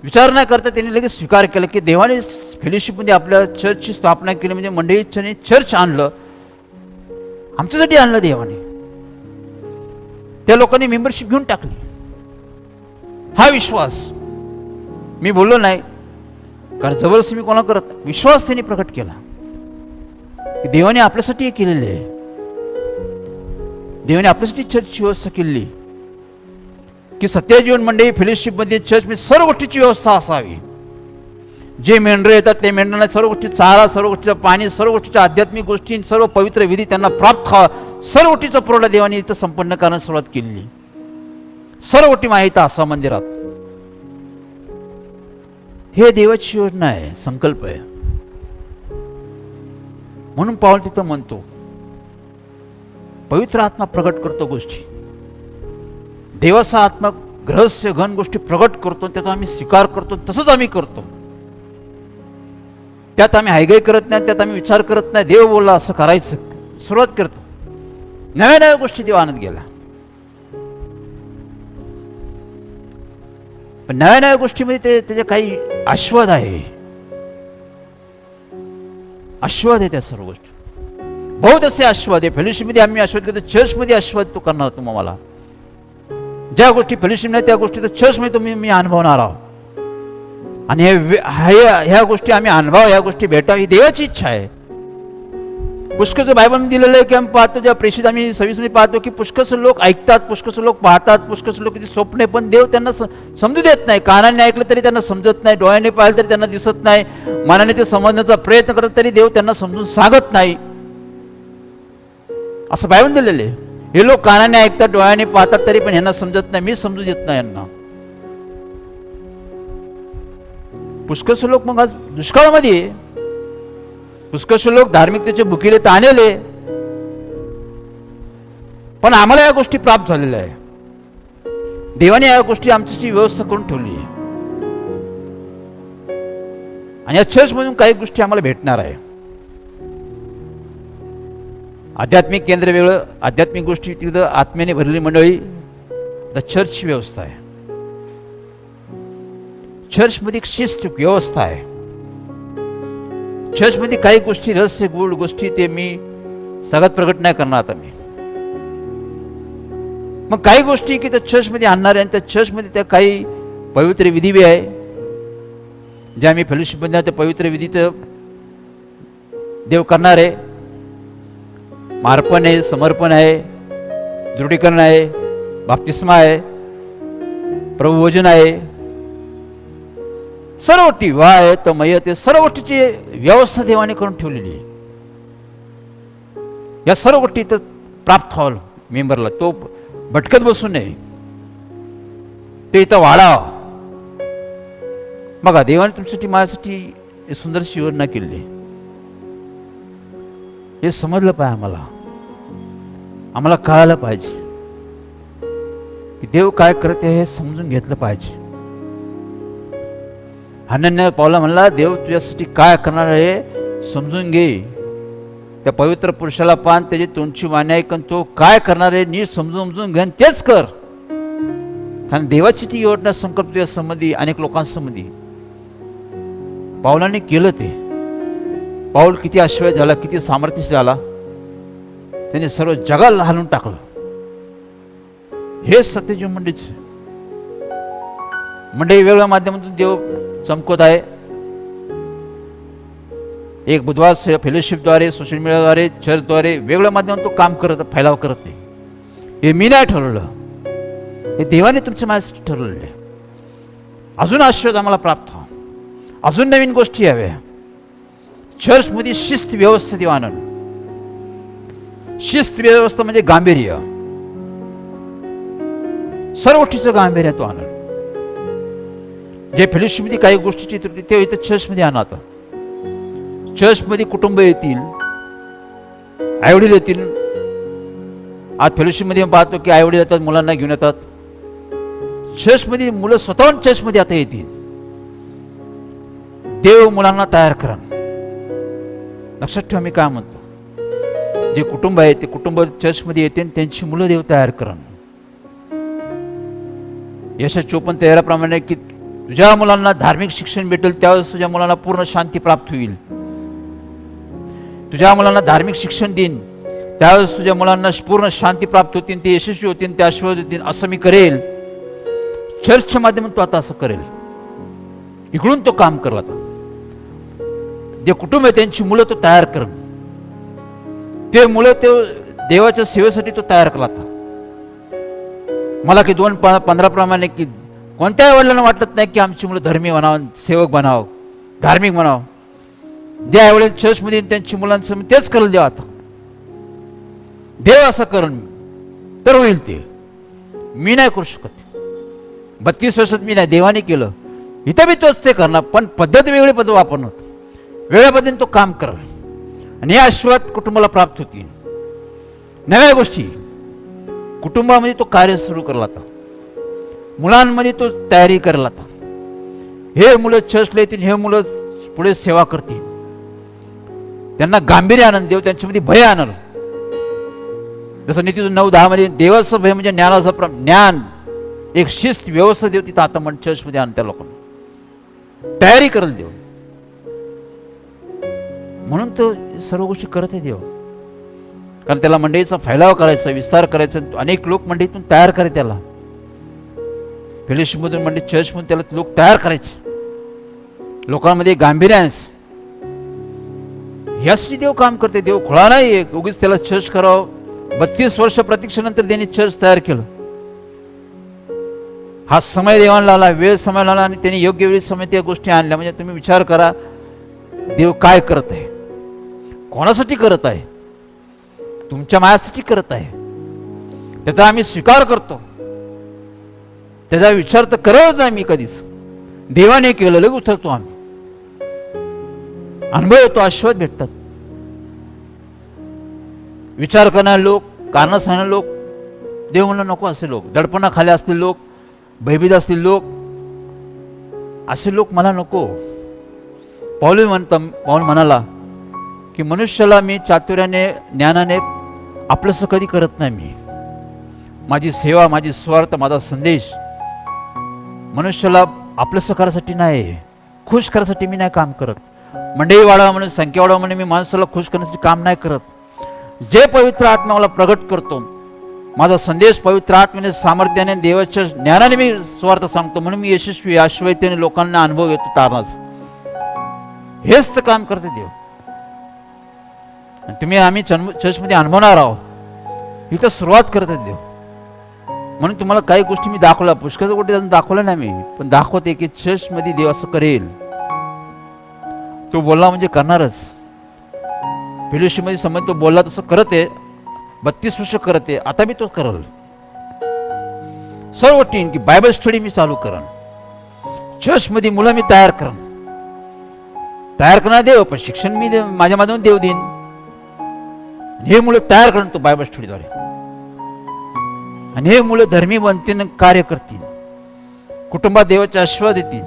विचार न करता त्यांनी लगेच स्वीकार केला की देवाने फेलोशिपमध्ये आपल्या चर्चची स्थापना केली, म्हणजे मंडळीने चर्च आणलं, आमच्यासाठी आणलं देवाने. त्या लोकांनी मेंबरशिप घेऊन टाकली. हा विश्वास मी बोललो नाही, कारण जबरदस्ती मी कोणा करत नाही. विश्वास त्यांनी प्रकट केला की देवाने आपल्यासाठी हे केलेले आहे. देवाने आपल्यासाठी चर्चची व्यवस्था केली की सत्यजीवन मंडळी फेलोशिपमध्ये चर्चमध्ये सर्व गोष्टीची व्यवस्था असावी. जे मेंढरं येतात ते मेंढरांना सर्व गोष्टी चारा, सर्व गोष्टीचं पाणी, सर्व गोष्टीच्या आध्यात्मिक गोष्टी, सर्व पवित्र विधी त्यांना प्राप्त व्हावा, सर्व गोष्टीचा पुरवठा देवाने इथं संपन्न करण्यास सुरुवात केलेली. सर्व गोष्टी माहीत असा मंदिरात. हे देवाची योजना आहे, संकल्प आहे. म्हणून पाऊल तिथं म्हणतो पवित्र आत्मा प्रगट करतो गोष्टी. देवाचा आत्मा रहस्य घन गोष्टी प्रगट करतो, त्याचा आम्ही स्वीकार करतो, तसंच आम्ही करतो. त्यात आम्ही हायगाई करत नाही, त्यात आम्ही विचार करत नाही. देव बोलला असं करायचं, सुरुवात करतो. नव्या नव्या गोष्टी देव आणत गेला. पण नव्या नव्या गोष्टीमध्ये त्याचे काही आस्वाद आहे. आस्वाद आहे त्या सर्व गोष्टी. बहुत असे आस्वाद आहे. फेलोशिपमध्ये आम्ही आस्वाद करतो, चर्चमध्ये आस्वाद तो करणार तुम्हाला. ज्या गोष्टी फेलोशिप नाही त्या गोष्टी तर चर्चमध्ये तुम्ही मी अनुभवणार आहोत. आणि ह्या गोष्टी आम्ही अनुभव, ह्या गोष्टी भेटावी ही देवाची इच्छा आहे. पुष्कळचं बायबलमध्ये दिलेलं आहे की आम्ही पाहतो, ज्या प्रेषित आम्ही सव्वीसमध्ये पाहतो की पुष्कळचे लोक ऐकतात, पुष्कळचे लोक पाहतात, पुष्कळचे लोक स्वप्ने, पण देव त्यांना समजू देत नाही. कानाने ऐकलं तरी त्यांना समजत नाही, डोळ्याने पाहिलं तरी त्यांना दिसत नाही, मनाने ते समजण्याचा प्रयत्न करत तरी देव त्यांना समजून सांगत नाही. असं बायबल दिलेलं आहे. हे लोक कानाने ऐकतात, डोळ्याने पाहतात, तरी पण यांना समजत नाही, मी समजू देत नाही यांना. पुष्कळचे लोक मग आज दुष्काळामध्ये, पुष्कळचे लोक धार्मिकतेचे भुकेले ताणलेले, पण आम्हाला या गोष्टी प्राप्त झालेल्या आहे. देवाने या गोष्टी आमच्याशी व्यवस्था करून ठेवली आहे. आणि या चर्चमधून काही गोष्टी आम्हाला भेटणार आहे. आध्यात्मिक केंद्र वेगळं, आध्यात्मिक गोष्टी तिथं आत्म्याने भरलेली मंडळी, द चर्चची व्यवस्था आहे. चर्चमध्ये एक शिस्त व्यवस्था आहे. चर्चमध्ये काही गोष्टी रहस्य गूढ गोष्टी ते मी सगळ्यात प्रकट नाही करणार आता मी. मग काही गोष्टी की त्या चर्चमध्ये आणणार आहे, आणि त्या चर्चमध्ये त्या काही पवित्र विधी बी आहे ज्या आम्ही फेलोशिपमध्ये त्या पवित्र विधीचं देव करणार आहे. मार्पण आहे, समर्पण आहे, दृढीकरण आहे, बाप्तिस्मा आहे, प्रभुभोजन आहे. सर्व गोष्टी वायत मयत सर्व गोष्टीची व्यवस्था देवाने करून ठेवलेली आहे. या सर्व गोष्टी इथं प्राप्त व्हाल मेंबरला, तो भटकत बसू नये, ते इथं वाढावं. बघा देवाने तुमच्यासाठी माझ्यासाठी एक सुंदरशी योजना केली आहे. हे समजलं पाहिजे आम्हाला कळायला पाहिजे की देव काय करते हे समजून घेतलं पाहिजे. हनन्या पावला म्हणला देव तुझ्यासाठी काय करणार आहे समजून घे. त्या पवित्र पुरुषाला पान त्याची तोंडची वाणी ऐकून तो काय करणार आहे नीट समजून घे तेच कर. कारण देवाची ती योजना संकल्प तुझ्या संबंधी अनेक लोकांसंबंधी पावलाने केलं. ते पाऊल किती आश्चर्य झाला, किती सामर्थ्य झाला, त्याने सर्व जगाला हालून टाकलं. हे सत्यजीव मंडळीच मंडळी वेगळ्या माध्यमातून देव चमकत आहे. एक बुधवार फेलोशिपद्वारे, सोशल मीडियाद्वारे, चर्चद्वारे वेगळ्या माध्यमातून तो काम करत फैलाव करत नाही. हे मी नाही ठरवलं, हे देवाने तुमच्या माझ्यासाठी ठरवलेलं आहे. अजून आशीर्वाद आम्हाला प्राप्त व्हा, अजून नवीन गोष्टी याव्या. चर्चमध्ये शिस्त व्यवस्था देव आणून, शिस्त व्यवस्था म्हणजे गांभीर्य, सर्व गोष्टीचं गांभीर्य तो आणून. जे फेलोशिपमध्ये काही गोष्टीची त्रुटी ते इथं चर्चमध्ये आणा. आता चर्चमध्ये कुटुंब येतील, आईवडील येतील. आज फेलोशिपमध्ये पाहतो की आईवडील येतात, मुलांना घेऊन येतात. चर्चमध्ये मुलं स्वतःहून चर्चमध्ये आता येतील. देव मुलांना तयार करा. लक्षात ठेवा मी काय म्हणतो, जे कुटुंब आहे ते कुटुंब चर्चमध्ये येते, त्यांची मुलं देव तयार करा. यशा 54:13 प्रमाणे की तुझ्या मुलांना धार्मिक शिक्षण भेटेल त्यावेळेस तुझ्या मुलांना पूर्ण शांती प्राप्त होईल. तुझ्या मुलांना धार्मिक शिक्षण देईन त्यावेळेस तुझ्या मुलांना पूर्ण शांती प्राप्त होतील, ते यशस्वी होतील, ते आशीर्वाद होतील. असं मी करेल. चर्चच्या माध्यमातून तो आता असं करेल. इकडून तो काम करला. जे कुटुंब आहे त्यांची मुलं तो तयार कर. ते मुलं ते देवाच्या सेवेसाठी तो तयार केला. मला की 2:15 प्रमाणे की कोणत्याही वडिलांना वाटत नाही की आमची मुलं धर्मी बनावं, सेवक बनावं, धार्मिक बनावं. ज्या आईवडील चर्चमध्ये त्यांची मुलांसमोर तेच करेल देव. आता देव असं करून तर होईल. ते मी नाही करू शकत. 32 वर्षात मी नाही, देवाने केलं. इथं बी तोच ते करणार, पण पद्धत वेगळी पद्धत वापरणार, वेगळ्या पद्धतीने तो काम करेल. आणि हे आशीर्वाद कुटुंबाला प्राप्त होतील. नव्या गोष्टी कुटुंबामध्ये तो कार्य सुरू करला. आता मुलांमध्ये तो तयारी करायला. आता हे मुलं चर्चला येतील, हे मुलं पुढे सेवा करतील. त्यांना गांभीर्य आनंद देव त्यांच्यामध्ये भय आणल. जसं नीती 9:10 मध्ये देवाचं भय म्हणजे ज्ञानाचं ज्ञान, एक शिस्त व्यवस्था देव तिथं आता म्हण चर्चमध्ये आण. त्या लोकांना तयारी करेल देव. म्हणून तो सर्व गोष्टी करत आहे देव. कारण त्याला मंडळीचा फैलाव करायचा, विस्तार करायचा, अनेक लोक मंडळीतून तयार करे. त्याला फेलोशिपमधून मंडळी चर्चमधून त्याला लोक तयार करायचे, लोकांमध्ये गांभीर्याने. यासाठी देव काम करते. देव खुळा नाही उगीच त्याला चर्च करावं. 32 वर्ष प्रतीक्षेनंतर त्यांनी चर्च तयार केलं. हा समय देवाला आला, वेळ समय आला आणि त्यांनी योग्य वेळी समय त्या गोष्टी आणल्या. म्हणजे तुम्ही विचार करा देव काय करत आहे, कोणासाठी करत आहे. तुमच्या मायासाठी करत आहे. त्याचा आम्ही स्वीकार करतो. त्याचा विचार तर करत नाही मी कधीच. देवाने केलं लगे उतरतो आम्ही. अनुभव येतो, आशीर्वाद भेटतात. विचार करणारे लोक, कारण सांगणारे लोक, देव म्हणलं नको असे लोक, दडपणाखाली असलेले लोक, भयभीत असलेले लोक, असे लोक मला नको. पाऊल म्हणाला की मनुष्याला मी चातुर्याने ज्ञानाने आपलंसं कधी करत नाही. मी माझी सेवा, माझी स्वार्थ, माझा संदेश मनुष्याला आपलंसं करायसाठी नाही, खुश करायसाठी मी नाही काम करत. मंडळी वाढवा म्हणून, संख्या वाढवा म्हणून मी माणसाला खुश करण्यासाठी काम नाही करत. जे पवित्र आत्मा मला प्रगट करतो, माझा संदेश पवित्र आत्म्याने, सामर्थ्याने, देवाच्या ज्ञानाने मी स्वार्थ सांगतो. म्हणून मी यशस्वी आश्वयतेने लोकांना अनुभव येतो तारणाचा. हेच तर काम करते देव. तुम्ही आम्ही चर्चमध्ये अनुभवणार आहोत. इथं सुरुवात करतात देव. म्हणून तुम्हाला काही गोष्टी मी दाखवल्या, पुष्कळ गोष्टी अजून दाखवल्या नाही मी, पण दाखवते की चर्चमध्ये देव असं करेल. तो बोलला म्हणजे करणारच. फेलोशिपमध्ये समज तो बोलला तसं करत आहे. 32 वर्ष करत आहे, आता मी तो करल. सर्व टीम की बायबल स्टडी मी चालू करन, चर्चमध्ये मुलं मी तयार करन. तयार करणार देव, पण शिक्षण मी माझ्या माध्यमातून देव देईन. हे मुलं तयार करून तो बायबल स्टडीद्वारे, आणि हे मुलं धर्मी बनतील, कार्य करतील, कुटुंबात देवाचे आशीर्वाद येतील.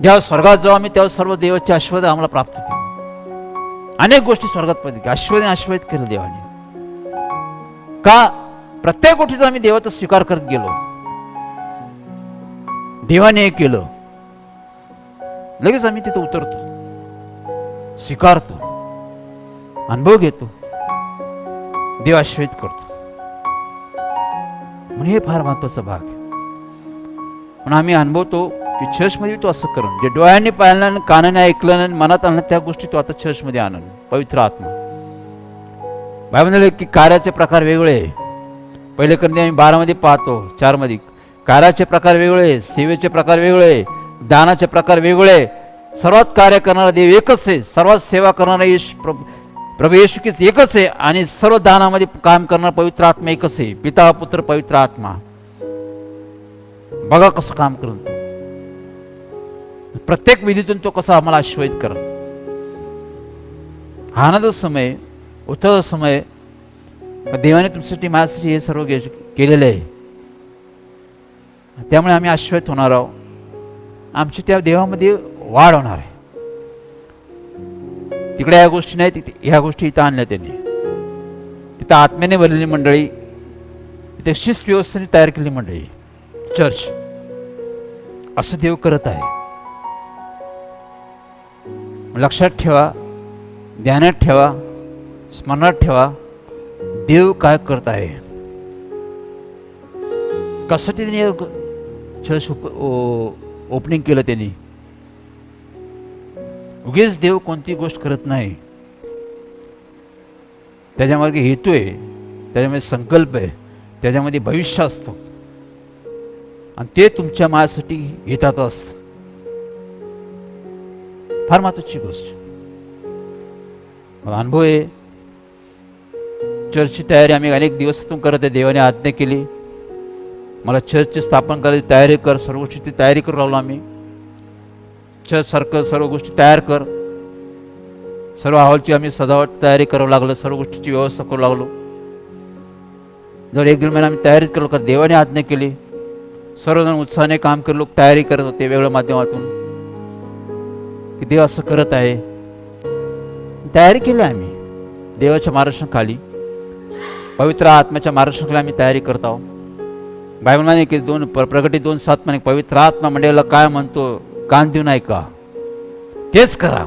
जेव्हा स्वर्गात जाऊ आम्ही तेव्हा सर्व देवाचे आशीर्वाद आम्हाला प्राप्त होतील. अनेक गोष्टी स्वर्गात पाहिजे, आशीर्वाद केलं देवाने. का? प्रत्येक गोष्टीचा आम्ही देवाचा स्वीकार करत गेलो. देवाने हे केलं, लगेच आम्ही तिथं उतरतो, स्वीकारतो, अनुभव घेतो, देव आशीर्वाद करतो. म्हणून हे फार महत्वाचा भाग आहे. म्हणून आम्ही अनुभवतो की चर्चमध्ये तो असं करून, जे डोळ्यांनी पाहिलं आणि कानाने ऐकलं आणि मनात आणलं त्या गोष्टी तो आता चर्चमध्ये आणून. पवित्र आत्मा बायबल म्हणाले की कार्याचे प्रकार वेगळे. पहिले कधी आम्ही 12 मध्ये पाहतो, 4 मध्ये कार्याचे प्रकार वेगळे, सेवेचे प्रकार वेगळे, दानाचे प्रकार वेगळे. सर्वात कार्य करणारा देव एकच आहे, सर्वात सेवा करणारा प्रभू येशू ख्रिस्त एकच आहे, आणि सर्व दानामध्ये काम करणारा पवित्र आत्मा एकच आहे, पिता पुत्र पवित्र आत्मा. बघा कसं काम करून तो प्रत्येक विधीतून तो कसा आम्हाला आशीर्वाद कर. हा आनंद समय, उत्सव समय, देवाने तुमच्यासाठी माझ्यासाठी हे सर्व केलेलं आहे. त्यामुळे आम्ही आशीर्वाद होणार आहोत. आमची त्या देवामध्ये वाढ होणार आहे. तिकडे या गोष्टी नाही, तिथे ह्या गोष्टी इथं आणल्या त्यांनी. तिथं आत्म्याने भरलेली मंडळी, तिथे शिस्त व्यवस्थेने तयार केलेली मंडळी, चर्च. असं देव करत आहे. लक्षात ठेवा, ध्यानात ठेवा, स्मरणात ठेवा, देव काय करत आहे. कसं त्यांनी चर्च ओपनिंग केलं त्यांनी. उगीच देव कोणती गोष्ट करत नाही, त्याच्यामागे हेतू आहे, त्याच्यामध्ये संकल्प आहे, त्याच्यामध्ये भविष्य असतं, आणि ते तुमच्या माझ्यासाठी हिताच असतं. फार महत्वाची गोष्ट. मला अनुभव आहे. चर्चची तयारी आम्ही अनेक दिवसातून करत आहे. देवाने आज्ञा केली मला चर्चची स्थापन करायची तयारी कर. सर्व गोष्टी तयारी करू लागलो आम्ही. चर्च सारखं सर्व गोष्टी तयार कर. सर्व हॉलची आम्ही सजावट तयारी करावं लागलं, सर्व गोष्टीची व्यवस्था करू लागलो. जर 1-1.5 महिना आम्ही तयारी केलो, कारण देवाने आज्ञा केली. सर्वजण उत्साहाने काम केले, लोक तयारी करत होते वेगळ्या माध्यमातून, की देव असं करत आहे. तयारी केली आम्ही देवाच्या मार्गदर्शनाखाली, पवित्र आत्म्याच्या मार्गदर्शनाखाली आम्ही तयारी करत आहोत. बायबल म्हणे की प्रकटी 2:7 म्हणे, पवित्र आत्मा मंडळीला काय म्हणतो कान देऊ नाही का, तेच करा.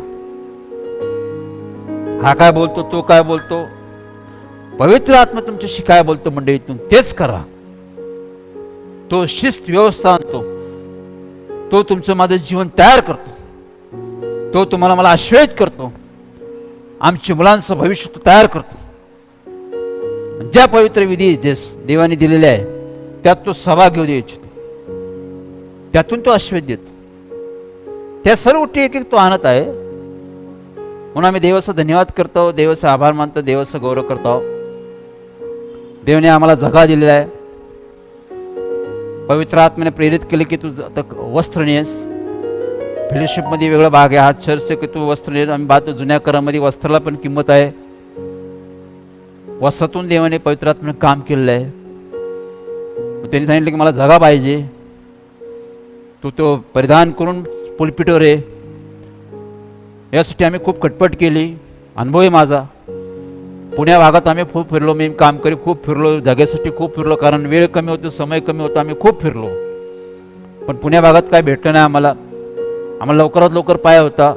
हा काय बोलतो, तो काय बोलतो, पवित्र आत्मा तुमच्याशी काय बोलतो मंडळीतून, तेच करा. तो शिस्त व्यवस्था आणतो, तो तुमचं माझं जीवन तयार करतो, तो तुम्हाला मला आशीर्वाद करतो, आमच्या मुलांचं भविष्य तो तयार करतो. ज्या पवित्र विधी जे देवाने दिलेले आहे त्यात तो सहभाग घेऊ दे इच्छितो, त्यातून तो आशीर्वाद देतो. त्या सर्व गोष्टी एक एक तो आणत आहे. म्हणून आम्ही देवाचा धन्यवाद करतो, देवाचा आभार मानतो, देवाचा गौरव करतो. देवाने आम्हाला जगा दिलेला आहे. पवित्र आत्म्याने प्रेरित केले की तू वस्त्र नेस. फेलोशिपमध्ये वेगळा भाग आहे, हा चर्च की तू वस्त्र नेस. आम्ही पाहतो जुन्या करामध्ये वस्त्राला पण किंमत आहे. वस्त्रातून देवाने पवित्र आत्म्याने काम केलेलं आहे. त्यांनी सांगितलं की मला जगा पाहिजे, तू तो परिधान करून पुलपिटवर आहे. यासाठी आम्ही खूप खटपट केली. अनुभव आहे माझा. पुण्या भागात आम्ही खूप फिरलो, मी काम करी खूप फिरलो, जगासाठी खूप फिरलो, कारण वेळ कमी होतो, समय कमी होता, आम्ही खूप फिरलो. पण पुण्या भागात काय भेटलं नाही आम्हाला. आम्हाला लवकरात लवकर पाय होता.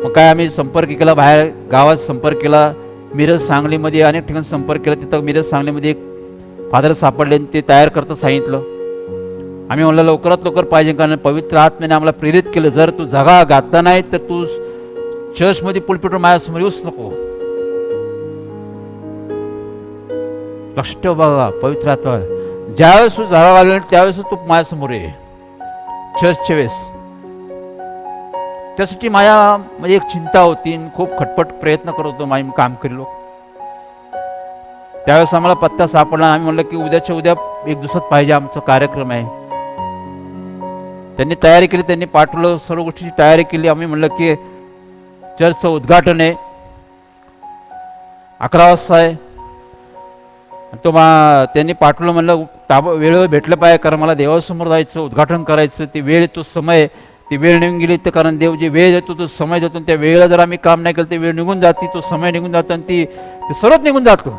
मग काय आम्ही संपर्क केला, बाहेर गावात संपर्क केला, मिरज सांगलीमध्ये अनेक ठिकाणी संपर्क केला. तिथं मिरज सांगलीमध्ये एक फादर सापडले, ते तयार करता सांगितलं. आम्ही म्हणलं लवकरात लवकर पाहिजे, कारण पवित्र आत्म्याने आम्हाला प्रेरित केलं, जर तू जगा घातला नाही तर तू चर्चमध्ये पुलपिटवर माझ्यासमोर येऊच नको. लक्षात ठेव बघा, पवित्र आत्मा ज्यावेळेस तू झाडा घालेल त्यावेळेस तू माझ्यासमोर ये चर्चच्या वेळेस. त्यासाठी माझ्या म्हणजे एक चिंता होती, खूप खटपट प्रयत्न करत होतो मी काम केलो. त्यावेळेस आम्हाला पत्ता सापडला. आम्ही म्हणलं की उद्याच्या उद्या एक दिवसात पाहिजे, आमचा कार्यक्रम आहे. त्यांनी तयारी केली, त्यांनी पाठवलं, सर्व गोष्टीची तयारी केली. आम्ही म्हणलं की चर्चचं उद्घाटन आहे, 11 वाजता आहे. तो त्यांनी पाठवलं, म्हणलं वेळेवर भेटलं पाहिजे, कारण मला देवासमोर जायचं, उद्घाटन करायचं. ती वेळ, तो समय, ती वेळ निघून गेली. तर कारण देव जे वेळ देतो तो समय देतो, त्या वेळेला जर आम्ही काम नाही केलं ते वेळ निघून जाते, तो समय निघून जातो आणि ते सर्वच निघून जातो.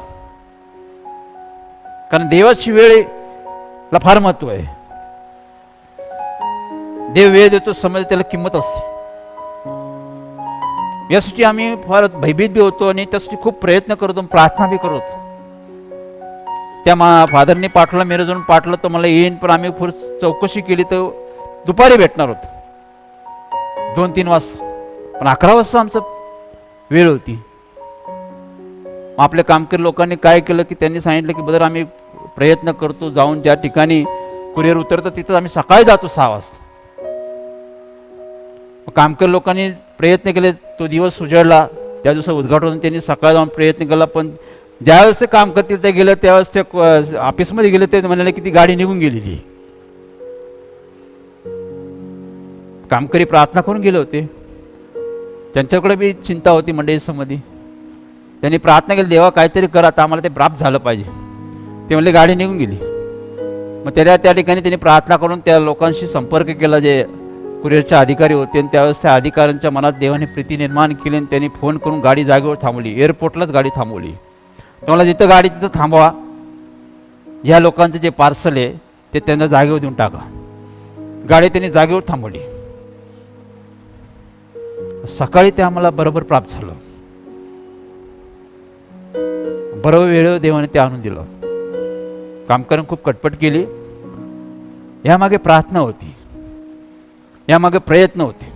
कारण देवाची वेळेला फार महत्व आहे. देव वेळ देतो, समय, त्याला किंमत असते. यासाठी आम्ही फार भयभीत बी होतो आणि त्यासाठी खूप प्रयत्न करतो, प्रार्थना बी करतो. त्या फादरने पाठवला, मेरे जाऊन पाठवलं तर मला येईन, पण आम्ही पुढे चौकशी केली तर दुपारी भेटणार होतो 2-3 वाजता, पण 11 वाजता आमचं वेळ होती. आपल्या कामकरी लोकांनी काय केलं की त्यांनी सांगितलं की बदर आम्ही प्रयत्न करतो, जाऊन ज्या ठिकाणी कुरिअर उतरतं तिथं आम्ही सकाळी जातो 6 वाजता. कामकरी लोकांनी प्रयत्न केले, तो दिवस उजाडला. त्या दिवसा उद्घाटन त्यांनी सकाळी जाऊन प्रयत्न केला, पण ज्यावेळेस ते काम करतील ते गेलं त्यावेळेस ते ऑफिसमध्ये गेले, ते म्हणाले की ती गाडी निघून गेलेली. कामकरी प्रार्थना करून गेले होते, त्यांच्याकडे बी चिंता होती मंडळीसमध्ये. त्यांनी प्रार्थना केली, देवा काहीतरी करा, आता आम्हाला ते प्राप्त झालं पाहिजे. ते म्हणले गाडी निघून गेली. मग त्या ठिकाणी त्यांनी प्रार्थना करून त्या लोकांशी संपर्क केला जे कुरिअरचे अधिकारी होते, आणि त्यावेळेस त्या अधिकाऱ्यांच्या मनात देवाने प्रीती निर्माण केली आणि त्यांनी फोन करून गाडी जागेवर थांबवली, एअरपोर्टलाच गाडी थांबवली. तुम्हाला जिथं गाडी तिथं थांबवा, ह्या लोकांचं जे पार्सल आहे ते त्यांना जागेवर देऊन टाका. गाडी त्यांनी जागेवर थांबवली. सकाळी ते आम्हाला बरोबर प्राप्त झालं, बरोबर वेळेवर देवाने ते आणून दिलं. कामकऱ्यांनी खूप कटपट केली, यामागे प्रार्थना होती, यामागे प्रयत्न होते.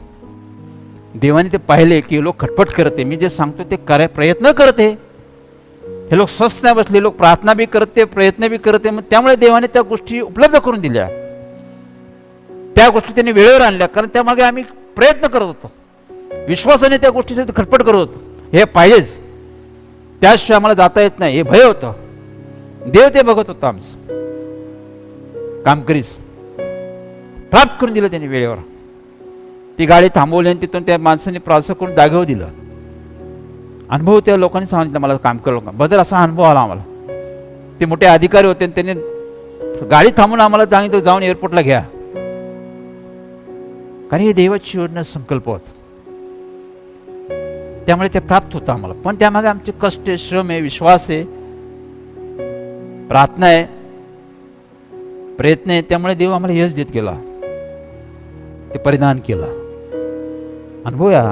देवाने ते पाहिले की लोक खटपट करते, मी जे सांगतो ते प्रयत्न करते, हे लोक स्वस्थ नाही बसले, लोक प्रार्थना बी करते, प्रयत्न बी करते. मग त्यामुळे देवाने त्या गोष्टी उपलब्ध करून दिल्या, त्या गोष्टी त्यांनी वेळेवर आणल्या. कारण त्यामागे आम्ही प्रयत्न करत होतो, विश्वासाने त्या गोष्टीसाठी खटपट करत होतो. हे पाहिजेच, त्याशिवाय आम्हाला जाता येत नाही, हे भय होतं. देव ते बघत होता, आमचं काम करीस प्राप्त करून दिलं त्यांनी वेळेवर. ती गाडी थांबवली आणि तिथून त्या माणसाने प्रार्थना करून जागेवर दिलं. अनुभव त्या लोकांनी सांगितलं मला, काम कर लोकांना बदल असा अनुभव आला आम्हाला. ते मोठे अधिकारी होते, त्यांनी गाडी थांबून आम्हाला सांगितलं जाऊन एअरपोर्टला घ्या, कारण हे देवाची योजना संकल्प होत. त्यामुळे ते प्राप्त होतं आम्हाला. पण त्यामागे आमचे कष्ट आहे, श्रम आहे, विश्वास आहे, प्रार्थना आहे, प्रयत्न आहे. त्यामुळे देव आम्हाला यश देत गेला, ते परिधान केला. अनुभव या.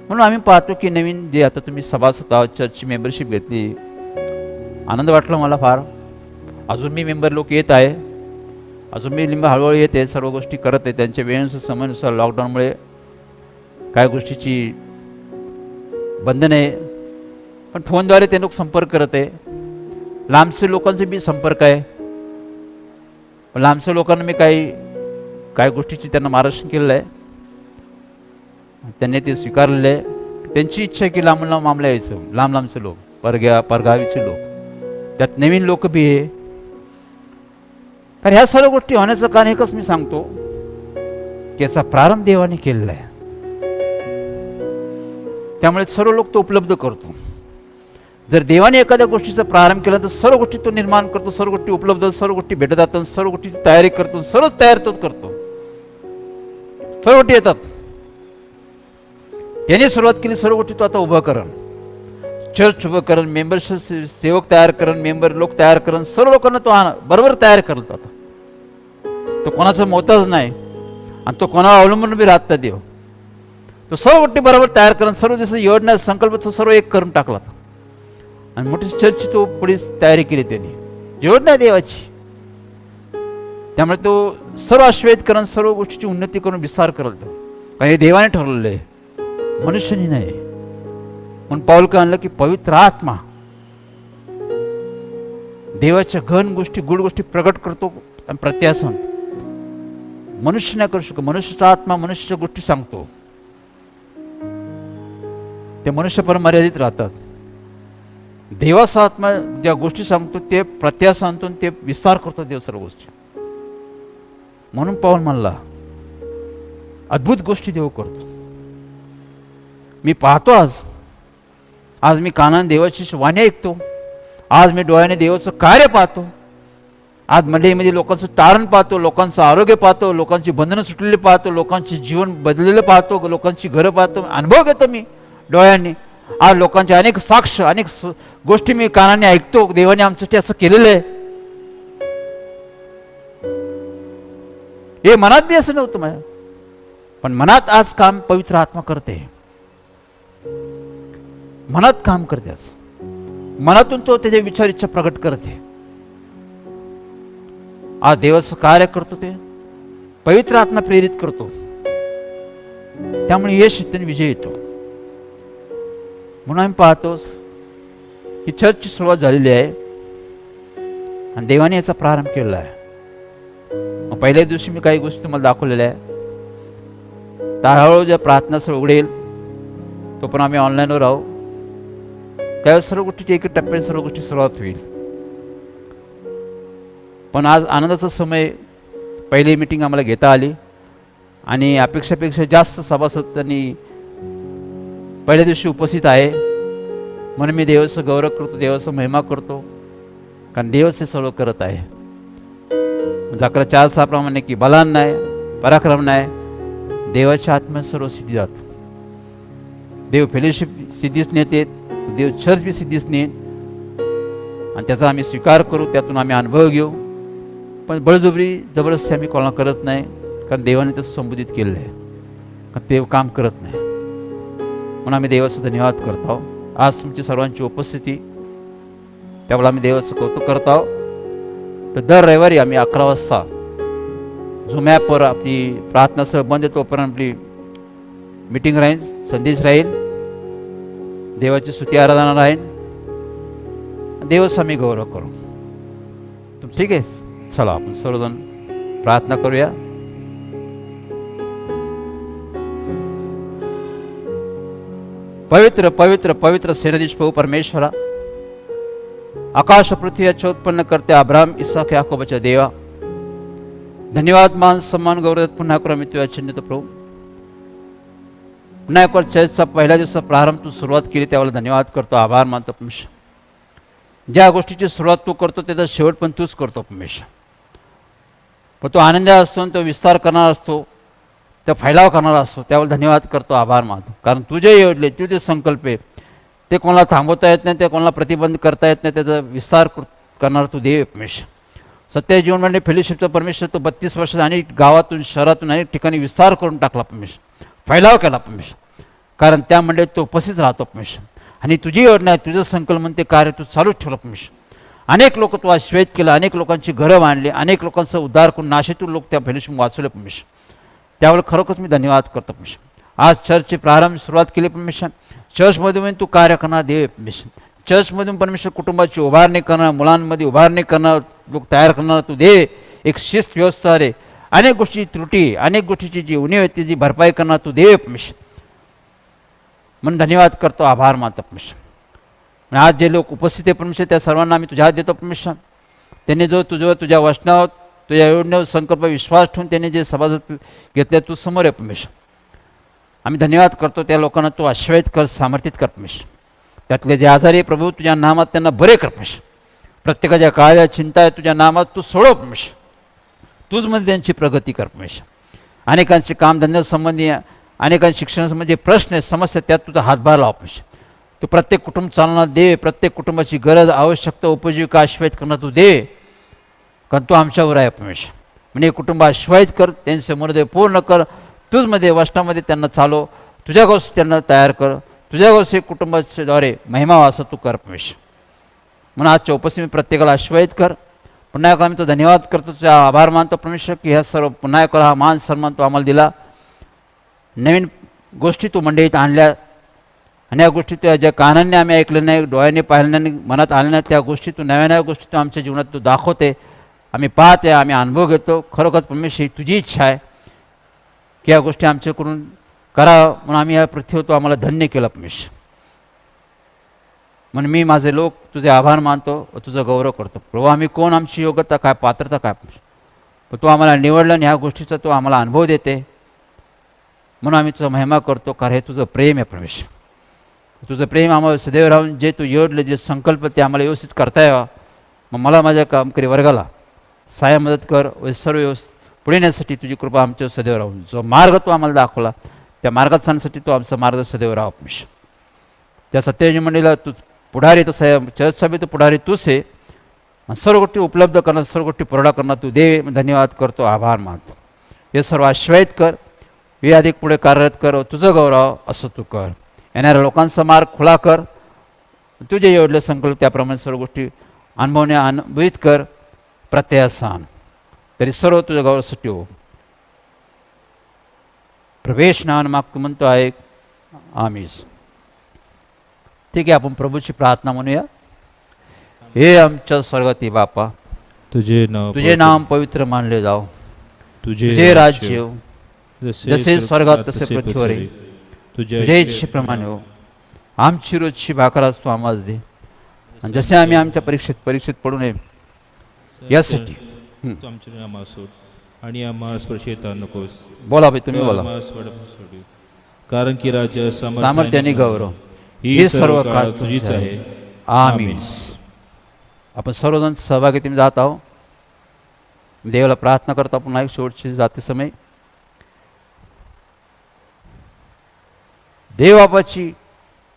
म्हणून आम्ही पाहतो की नवीन जे आता तुम्ही सभासद आहोत, चर्चची मेंबरशिप घेतली, आनंद वाटला मला फार. अजून मी मेंबर लोक येत आहे, अजून मी हळूहळू येत आहे, सर्व गोष्टी करत आहे त्यांच्या वेळेनुसार, समयानुसार. लॉकडाऊनमुळे काय गोष्टीची बंधन आहे, पण फोनद्वारे ते लोक संपर्क करत आहे. लांबचे लोकांचे बी संपर्क आहे, लांबच्या लोकांना मी काही गोष्टीची त्यांना मार्गदर्शन केलेलं आहे, त्यांनी ते स्वीकारलेलं आहे. त्यांची इच्छा आहे की लांब मामला यायचं, लांबचे लोक, परगावीचे लोक, त्यात नवीन लोक बी आहे. कारण ह्या सर्व गोष्टी होण्याचं कारण एकच मी सांगतो की याचा प्रारंभ देवाने केलेला आहे. त्यामुळे सर्व लोक तो उपलब्ध करतो. जर देवाने एखाद्या गोष्टीचा प्रारंभ केला तर सर्व गोष्टी तो निर्माण करतो, सर्व गोष्टी उपलब्ध, सर्व गोष्टी भेटत जातात, सर्व गोष्टीची तयारी करतो, सर्वच तयार तोच करतो, सर्व गोष्टी येतात. त्याने सुरुवात केली, सर्व गोष्टी तो आता उभं करण, चर्च उभं करण, मेंबरशिप सेवक तयार करण, मेंबर लोक तयार करण, सर्व लोकांना तो बरोबर तयार करतो. आता तो कोणाचा मोहताज नाही आणि तो कोणावर अवलंबून बी राहत नाही. देव तो सर्व गोष्टी बरोबर तयार करून, सर्व जसं योजना संकल्प सर्व एक करून टाकला आणि मोठी चर्चची तो पुढे तयारी केली त्यांनी, योजना देवाची. त्यामुळे तो सर्व आश्वेत करून, सर्व गोष्टीची उन्नती करून विस्तार करतो. कारण हे देवाने ठरवलेलं आहे, मनुष्याने नाही. म्हणून पाऊल काय आणलं की पवित्र आत्मा देवाच्या घन गोष्टी गुड गोष्टी प्रगट करतो आणि प्रत्यास सांगतो. मनुष्य नाही करू शकत. मनुष्याचा आत्मा मनुष्याच्या गोष्टी सांगतो, ते मनुष्यपर मर्यादित राहतात. देवाचा आत्मा ज्या गोष्टी सांगतो ते प्रत्यास सांगतो आणि ते विस्तार करतो देव सर्व गोष्टी. म्हणून पाऊल म्हणला अद्भुत गोष्टी देव करतो. मी पाहतो आज मी कानाने देवाची वाणी ऐकतो. आज मी डोळ्याने देवाचं कार्य पाहतो. आज मंडळीमध्ये लोकांचं तारण पाहतो, लोकांचं आरोग्य पाहतो, लोकांची बंधनं सुटलेली पाहतो, लोकांचे जीवन बदललेलं पाहतो, लोकांची घरं पाहतो. अनुभव घेतो मी डोळ्यांनी. आज लोकांचे अनेक साक्ष अनेक गोष्टी मी कानाने ऐकतो. देवाने आमच्यासाठी असं केलेलं आहे. हे मनात बी असं नव्हतं माझ्या, पण मनात आज काम पवित्र आत्मा करते. मनात काम करते आज. मनातून तो त्याचे विचार इच्छा प्रगट करते. आज देवाचं कार्य करतो, ते पवित्र आत्मा प्रेरित करतो. त्यामुळे यश येतो, विजय येतो. म्हणून आम्ही पाहतोच ही चर्चची सुरुवात झालेली आहे आणि देवाने याचा प्रारंभ केलेला आहे. मग पहिल्या दिवशी मी काही गोष्टी तुम्हाला दाखवलेल्या आहे. तर हळूहळू ज्या प्रार्थना स्थळ उघडेल तो पण आम्ही ऑनलाईनवर राहू. त्यावेळेस सर्व गोष्टीची एक टप्प्याने सर्व गोष्टी सुरुवात होईल. पण आज आनंदाचा समय. पहिली मीटिंग आम्हाला घेता आली आणि अपेक्षापेक्षा जास्त सभासद त्यांनी पहिल्या दिवशी उपस्थित आहे. म्हणून मी देवाचं गौरव करतो, देवाचा महिमा करतो, कारण देवच हे सर्व करत आहे. जाकरा 4:6 प्रमाणे की बलान नाही पराक्रम नाही, देवाच्या आत्म्यात सर्व सिद्धी जात. देव फेलोशिप सिद्धीच नेते, देव चर्च बी सिद्धीच नेत आणि त्याचा आम्ही स्वीकार करू, त्यातून आम्ही अनुभव घेऊ. पण बळजबरी जबरदस्ती आम्ही कोणाला करत नाही, कारण देवाने तसं संबोधित केलेलं आहे. कारण देव काम करत नाही. म्हणून आम्ही देवाचा धन्यवाद करतो. आज तुमची सर्वांची उपस्थिती त्यावेळेला आम्ही देवाचं कौतुक करत आहोत. तर दर रविवारी आम्ही 11 वाजता झूम ॲपवर आपली प्रार्थना सह बंद तोपर्यंत आपली मीटिंग राहील, संदेश राहील, देवाची स्तुती आराधना राहील, देवाचा आम्ही गौरव करू. ठीक आहे. चला आपण सर्वजण प्रार्थना करूया. पवित्र पवित्र पवित्र सेनाधीश प्रभू परमेश्वरा, आकाश पृथ्वी याचे उत्पन्न करते अब्राहम इसाक याकोबाच्या देवा, धन्यवाद मान सन्मान गौरव पुन्हा करू आम्ही तुझ्या चिन्हित प्रभू. पुन्हा एक चर्चचा पहिल्या दिवसा प्रारंभ तू सुरुवात केली त्यावेळेला धन्यवाद करतो, आभार मानतो परमेश्वर. ज्या गोष्टीची सुरुवात तू करतो त्याचा शेवट पण तूच करतो परमेश्वर. पण तो आनंद असतो आणि तो विस्तार करणारा असतो, त्या फैलाव करणारा असतो, त्यावेळेला धन्यवाद करतो, आभार मानतो. कारण तुझे योजले तुझे संकल्प आहे ते कोणाला थांबवता येत नाही, ते कोणाला प्रतिबंध करता येत नाही. त्याचा विस्तार करणारा तू देव परमेश्वर. सत्य जीवन म्हणजे फेलोशिपचा परमेश्वर तो 32 वर्षात अनेक गावातून शहरातून अनेक ठिकाणी विस्तार करून टाकला परमेश्वर, फैलाव केला परमेश्वर. कारण त्या मंडळीत तो उपस्थित राहतो परमेश्वर. आणि तुझी योजना आहे, तुझं संकल्प म्हणून ते कार्य तू चालूच ठेवलं परमेश्वर. अनेक लोक तू आश्वस्त केलं, अनेक लोकांची घरं बांधली, अनेक लोकांचा उद्धार करून नाशेतून लोक त्या फेलोशिप वाचवले परमेश्वर. त्यावेळेला खरोखरच मी धन्यवाद करतो परमेश्वर. आज चर्चची प्रारंभ सुरुवात केली परमेश्वर. चर्चमधून तू कार्य करणार देव परमेश्वर. चर्चमधून परमेश्वर कुटुंबाची उभारणी करणार, मुलांमध्ये उभारणी करणार, लोक तयार करणार तू दे. एक शिस्त व्यवस्था रे, अनेक गोष्टी त्रुटी, अनेक गोष्टीची जी उणीव आहे त्याची भरपाई करणार तू देव परमेश्वर. म्हणून धन्यवाद करतो, आभार मानतो परमेश्वर. आज जे लोक उपस्थित आहे परमेश्वर त्या सर्वांना आम्ही तुझ्या हात देतो परमेश्वर. त्यांनी जो तुझ्या वचनावर तुझ्या योजनेवर संकल्प विश्वास ठेवून त्यांनी जे सभासद घेतले तू समोर आहे परमेश्वर. आम्ही धन्यवाद करतो. त्या लोकांना तू आश्वस्त कर, समर्थित कर परमेश्वर. त्यातले जे आजारी आहे प्रभू तुझ्या नामात त्यांना बरे कर परमेश्वर. प्रत्येकाच्या काळ्या चिंता आहे तुझ्या नामात तू सोडव परमेश्वर. तूच मध्ये त्यांची प्रगती कर परमेश्वर. अनेकांचे कामधंद्यासंबंधी अनेकांच्या शिक्षणासंबंधी प्रश्न आहेत, समस्या, त्यात तुझा हातभार लाव परमेश्वर. तू प्रत्येक कुटुंब चालवणार दे. प्रत्येक कुटुंबाची गरज आवश्यकता उपजीविका आश्वस्त करणार तू दे. कारण तू आमच्यावर आहे परमेश्वर. म्हणजे कुटुंब आश्वस्त कर, त्यांच्यासमोर दे पूर्ण कर. तूच मध्ये वचनामध्ये त्यांना चालव, तुझ्या गोष्टी त्यांना तयार कर, तुझ्या गोष्टी कुटुंबाच्या द्वारे महिमा असं तू कर परमेश्वर. म्हणून आजच्या उपस्थिती प्रत्येकाला आश्वस्त कर. पुन्हा एक आम्ही तो धन्यवाद करतो, तुझा आभार मानतो परमेश्वर की ह्या सर्व पुन्हा एक हा मान सन्मान तू आम्हाला दिला. नवीन गोष्टी तू मंडळीत आणल्या आणि या गोष्टी त्या ज्या कानांनी आम्ही ऐकलं नाही, डोळ्यांनी पाहिलं नाही, मनात आल्या नाही, त्या गोष्टी तू नव्या नव्या गोष्टी तू आमच्या जीवनात तू दाखवते, आम्ही पाहते, आम्ही अनुभव घेतो. खरोखर परमेश्वर ही तुझी इच्छा आहे की या गोष्टी आमच्याकडून करा, म्हणून आम्ही या पृथ्वीवर तू आम्हाला धन्य केलं परमेश्वर. म्हणून मी माझे लोक तुझे आभार मानतो व तुझा गौरव करतो. प्रभू आम्ही कोण, आमची योग्यता काय, पात्रता काय, पण तू आम्हाला निवडलं आणि ह्या गोष्टीचा तू आम्हाला अनुभव देते, म्हणून आम्ही तुझा महिमा करतो. कारण हे तुझं प्रेम आहे परमेश्वर. तुझं प्रेम आम्हाला सदैव राहून जे तू योडले जे संकल्प ते आम्हाला व्यवस्थित करता यावा. मग मला माझ्या कामकरी वर्गाला सहाय्य मदत कर व सर्व व्यवस्थित पुढे नेण्यासाठी तुझी कृपा आमच्या सदैव राहून. जो मार्ग तू आम्हाला दाखवला त्या मार्गात जाण्यासाठी तू आमचा मार्ग सदैव राहा परमेश्वर. त्या सत्याची मंडळीला तू पुढारी, तसं चर्च सभेत तू पुढारी तूच आहे. सर्व गोष्टी उपलब्ध करणं, सर्व गोष्टी पुरवठा करणं तू दे. धन्यवाद करतो, आभार मानतो. हे सर्व आश्वासित कर, हे अधिक पुढे कार्यरत कर, तुझं गौरव असं तू कर. येणाऱ्या लोकांचा मार्ग खुला कर, तुझे एवढले संकल्प त्याप्रमाणे सर्व गोष्टी अनुभवणे अनुभवित कर. प्रत्यास आण, तरी सर्व तुझ्या गौरवासाठी हो. प्रवेश नावानं मागतो म्हणतो आहे, आमीस. ठीक आहे, आपण प्रभूची प्रार्थना म्हणूया. हे आमच्या स्वर्गातील बापा, तुझे नाम पवित्र मानले जाओ, तुझे राज्य येऊ, जसे स्वर्गात तसे पृथ्वीवर आहे. तुझ्या इच्छेप्रमाणे हो. आमची रोजची भाकर आज तू आम्हाला दे, आणि जसे आम्ही आमच्या परीक्षेत पडू नये यासाठी तू आमचे नाम असो आणि आम्हाला स्पर्श येता नकोस. बोला भाई, तुम्ही बोला. कारण की राज्य सामर्थ्याने गौरव ही सर्व काळ तुझीच आहे. आमीन. आपण सर्वजण सहभागी तुम्ही जात आहो. देवाला प्रार्थना करतो आपण एक शेवटची जाते समय. देव बापाची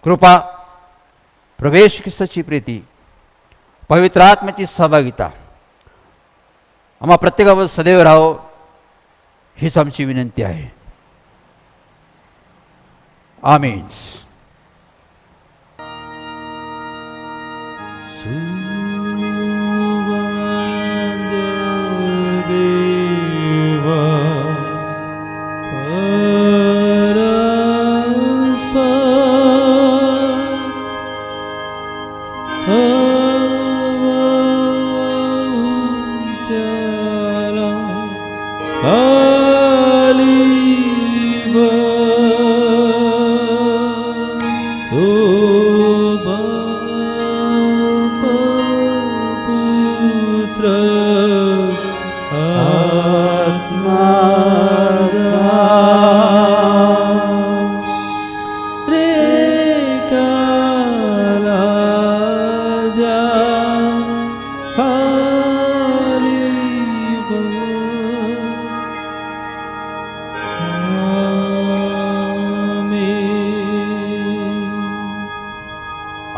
कृपा, प्रवेश ख्रिस्ताची प्रीती, पवित्र आत्म्याची सहभागिता आम्हा प्रत्येकावर सदैव राहो, हीच आमची विनंती आहे. आमीन.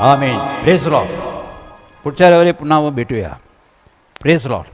आमेन. Praise Lord. पुढच्या रविवारी पुन्हा भेटूया. Praise Lord.